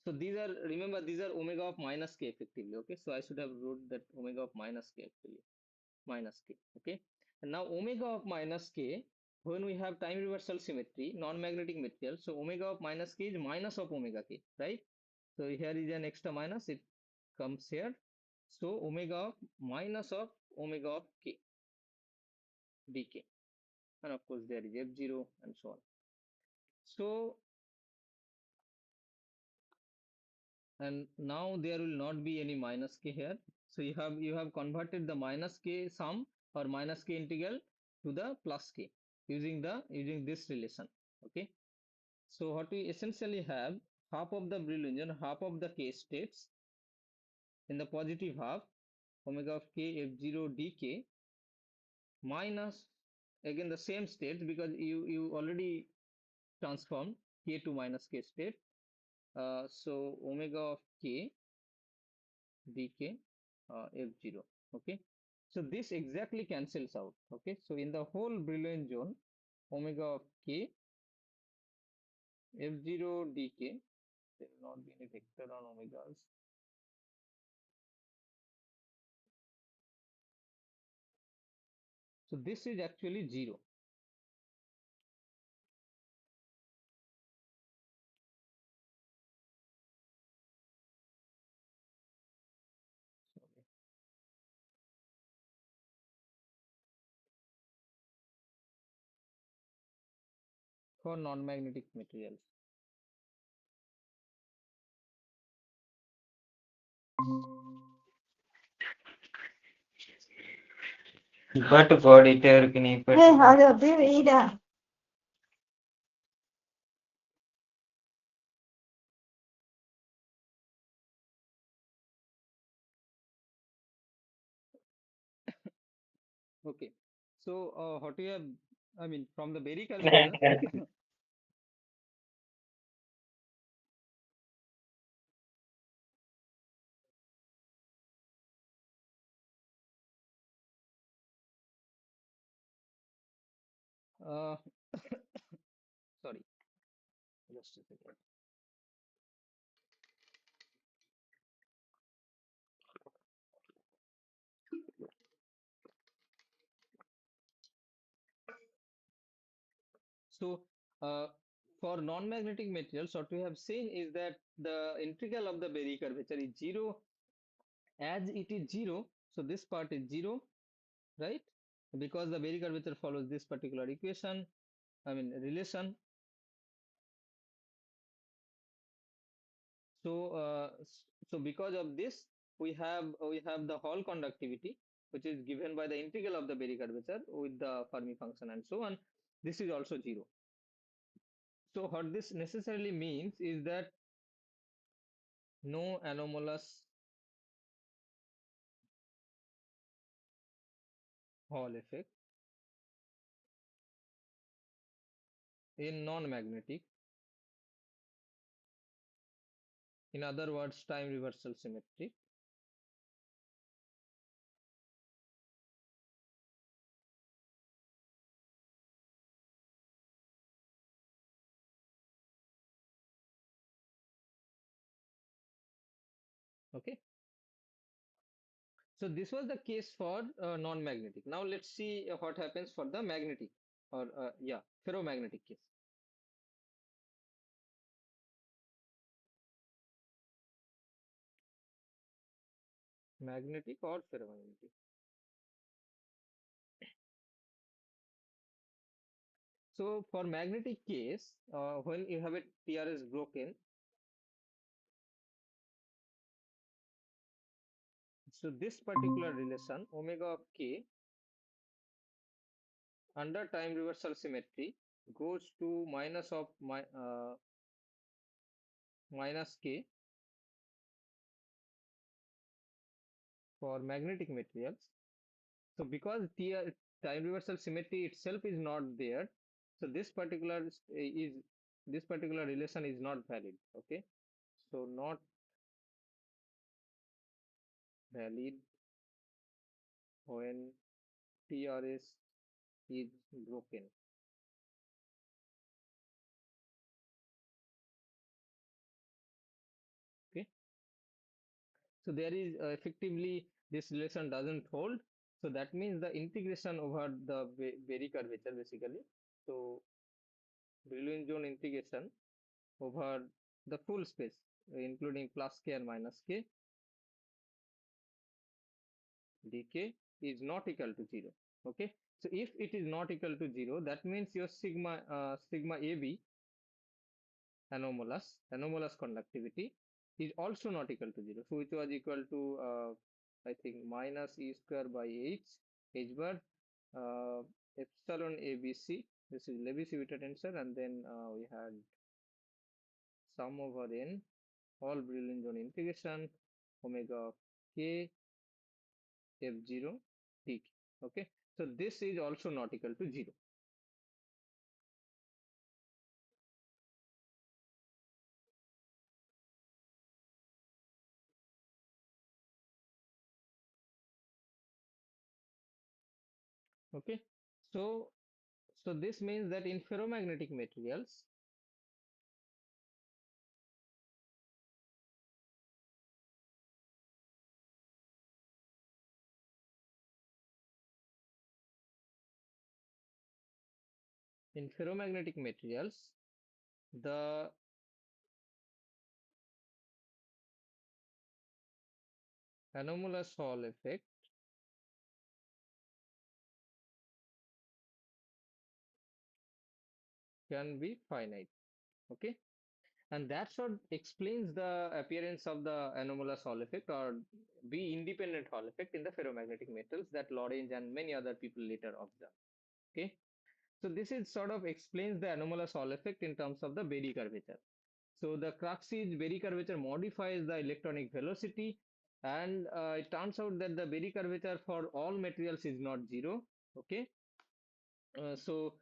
so these are, remember, these are omega of minus k effectively. Okay, so I should have wrote that omega of minus k actually, minus k. Okay, and now omega of minus k, when we have time reversal symmetry, non-magnetic material, so omega of minus k is minus of omega k, right? So here is an extra minus, it comes here. So omega of minus of omega of k dk, and of course there is f0 and so on. So, and now there will not be any minus k here. So you have converted the minus k sum or minus k integral to the plus k using this relation. Okay, so what we essentially have, half of the Brillouin, half of the k states in the positive half, omega of k f0 dk, minus again the same states, because you already transformed k to minus k state. So omega of k dk f0. Okay, so this exactly cancels out. Okay, so in the whole Brillouin zone, omega of k f0 dk, there will not be any vector on omegas. So this is actually 0. Okay. For non-magnetic materials. பாட்டு பாடிட்டே இருக்கு நீ பாட்டு அது அப்படியே வெயிடா. Okay, so what we have, I mean, from the Berry curvature. uh, Sorry, just a second. So, for non-magnetic materials, what we have seen is that the integral of the Berry curvature is 0. As it is 0, so this part is 0, right? Because the Berry curvature follows this particular equation, I mean relation. So, so because of this, we have the Hall conductivity, which is given by the integral of the Berry curvature with the Fermi function and so on. This is also 0. So what this necessarily means is that no anomalous Hall effect in non-magnetic, in other words, time reversal symmetry. Okay, so this was the case for non-magnetic. Now let's see what happens for the magnetic, or yeah, ferromagnetic case. Magnetic or ferromagnetic. So for magnetic case, when you have a TRS broken, so this particular relation omega of k under time reversal symmetry goes to minus k for magnetic materials. So because time reversal symmetry itself is not there, so this particular relation is not valid. Okay, so not valid when TRS is broken. Okay, so there is effectively this relation doesn't hold. So that means the integration over the Berry curvature basically. So Brillouin zone integration over the full space, including plus k and minus k, dk is not equal to 0. Okay, so if it is not equal to 0, that means your sigma AB anomalous conductivity is also not equal to 0. So which was equal to I think minus e square by h bar uh, epsilon ABC. This is Lebesgue tensor, and then we had sum over n all Brillouin zone integration omega k f0 dk. Okay, so this is also not equal to 0. Okay, so this means that in ferromagnetic materials, the anomalous Hall effect can be finite. Okay, and that's what explains the appearance of the anomalous Hall effect or B independent Hall effect in the ferromagnetic metals that Lorentz and many other people later observed. Okay, so this is sort of explains the anomalous Hall effect in terms of the Berry curvature. So the crux is Berry curvature modifies the electronic velocity, and it turns out that the Berry curvature for all materials is not zero. Okay, so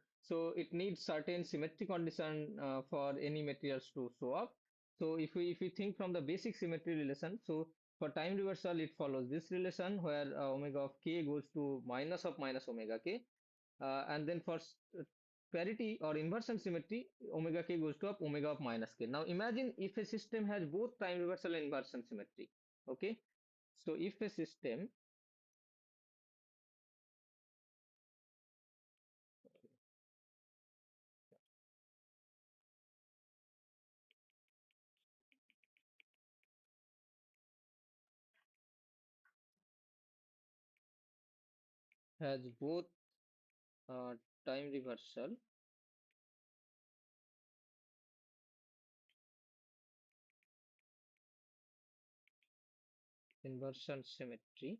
it needs certain symmetry condition for any materials to show up. So if we think from the basic symmetry relation, so for time reversal it follows this relation where omega of k goes to minus omega k, and then for parity or inversion symmetry, omega k goes to up omega of minus k. Now imagine if a system has both time reversal and inversion symmetry. Okay, so if a system has both uh, time reversal inversion symmetry,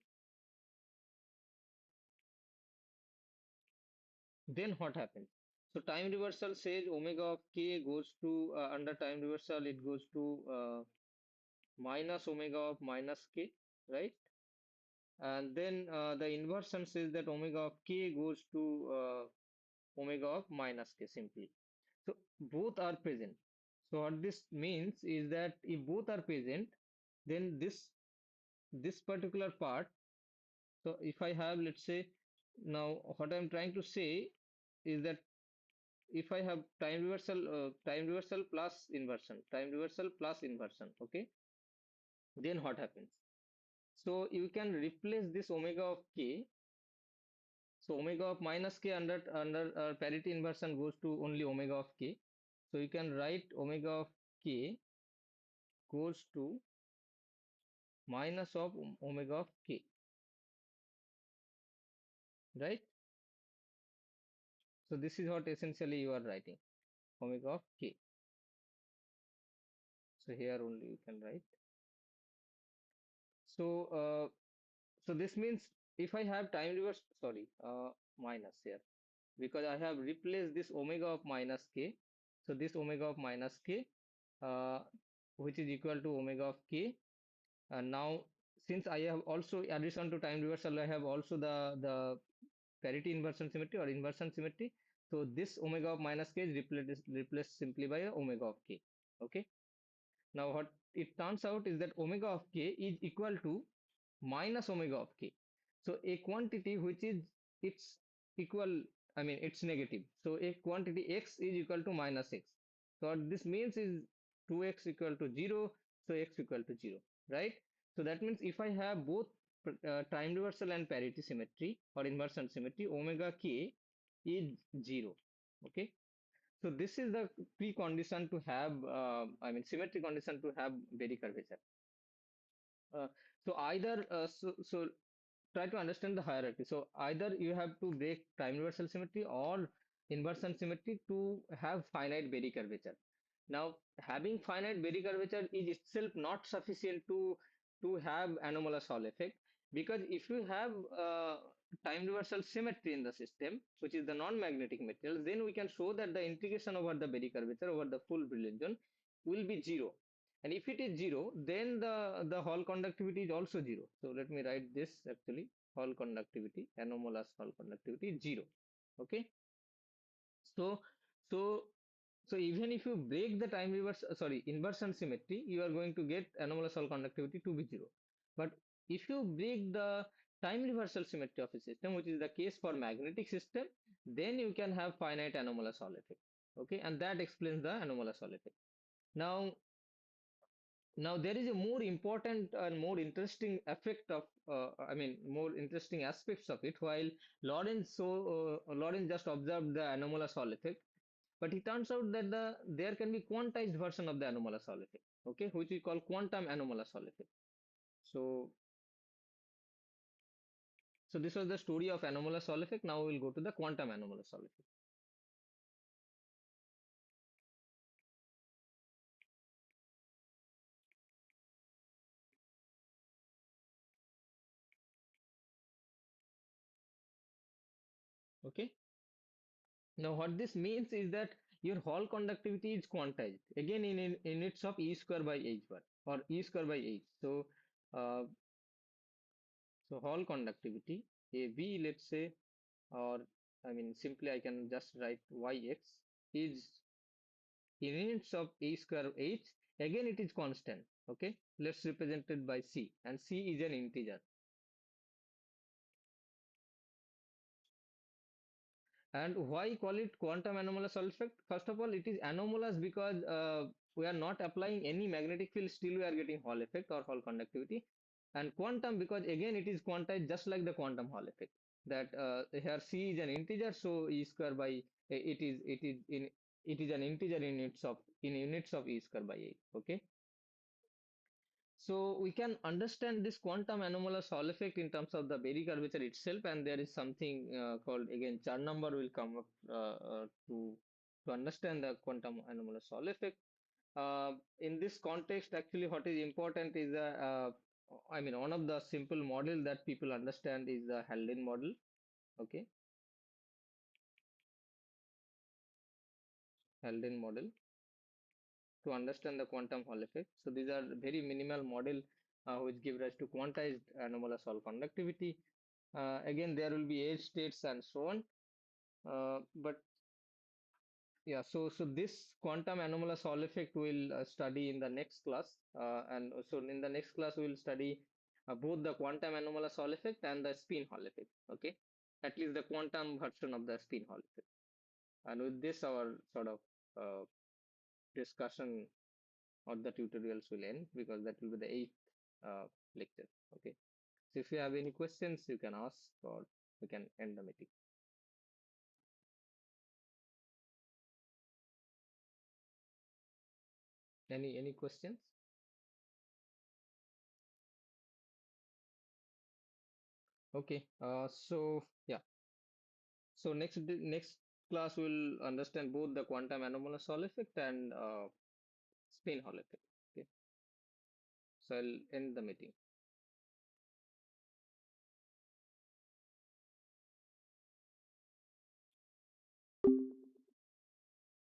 then what happens? So time reversal says omega of k goes to under time reversal it goes to minus omega of minus k, right? And then the inversion says that omega of k goes to omega of minus k simply. So both are present. So what this means is that if both are present, then this particular part. So if I have, let's say, now what I'm trying to say is that if I have time reversal plus inversion, okay, then what happens? So you can replace this omega of k. So omega of minus k under parity inversion goes to only omega of k. So you can write omega of k goes to minus of omega of k, right? So this is what essentially you are writing, omega of k. So here only you can write. So so this means if I have time reverse, sorry, minus here, because I have replaced this omega of minus k. So this omega of minus k, uh, which is equal to omega of k. And now, since I have also addition to time reversal, I have also the parity inversion symmetry or inversion symmetry. So this omega of minus k is replaced simply by a omega of k. Okay. Now what it turns out is that omega of k is equal to minus omega of k. So a quantity which is its equal, I mean it's negative. So a quantity x is equal to minus x. So what this means is 2x equal to 0, so x equal to 0, right? So that means if I have both time reversal and parity symmetry or inversion symmetry, omega k is 0. Okay. So this is the precondition to have, I mean, symmetry condition to have Berry curvature. Uh, so either, so try to understand the hierarchy. So either you have to break time reversal symmetry or inversion symmetry to have finite Berry curvature. Now, having finite Berry curvature is itself not sufficient to have anomalous Hall effect, because if you have time reversal symmetry in the system, which is the non-magnetic material, then we can show that the integration over the Berry curvature over the full brilliant zone will be zero. And if it is zero, then the Hall conductivity is also zero. So let me write this actually. Hall conductivity, anomalous Hall conductivity is zero. Okay. So, so, so even if you break the time reverse, sorry, inversion symmetry, you are going to get anomalous Hall conductivity to be zero. But if you break the time reversal symmetry of a system, which is the case for magnetic system, then you can have finite anomalous Hall effect. Okay, and that explains the anomalous Hall effect. Now, now there is a more important and more interesting effect of, I mean, more interesting aspects of it. While Lawrence just observed the anomalous Hall effect, but it turns out that there can be quantized version of the anomalous Hall effect, okay, which we call quantum anomalous Hall effect. So, so this was the story of anomalous Hall effect. Now we will go to the quantum anomalous Hall effect. Okay. Now, what this means is that your Hall conductivity is quantized again in units of E square by H bar or E square by H. So, uh, so Hall conductivity AB, let's say, or I mean, simply I can just write YX is in units of E square H. Again, it is constant. Okay, let's represent it by C, and C is an integer. And why call it quantum anomalous Hall effect? First of all, it is anomalous because we are not applying any magnetic field, still we are getting Hall effect or Hall conductivity. And quantum because again it is quantized just like the quantum Hall effect. That here C is an integer, so E square by it is an integer in units of E square by 8. Okay. So we can understand this quantum anomalous Hall effect in terms of the Berry curvature itself, and there is something called again Chern number will come up to understand the quantum anomalous Hall effect. In this context, actually, what is important is the I mean one of the simple model that people understand is the Haldane model. Okay, Haldane model to understand the quantum Hall effect. So these are very minimal model which give rise to quantized anomalous Hall conductivity. Again, there will be age states and so on. But yeah, so this quantum anomalous Hall effect we'll study in the next class. And so in the next class we'll study both the quantum anomalous Hall effect and the spin Hall effect. Okay, at least the quantum version of the spin Hall effect. And with this, our sort of discussion or the tutorials will end because that will be the eighth lecture. Okay. So if you have any questions, you can ask or we can end the meeting. Any questions? Okay. So yeah. So next class will understand both the quantum anomalous Hall effect and spin Hall effect. Okay, so I'll end the meeting.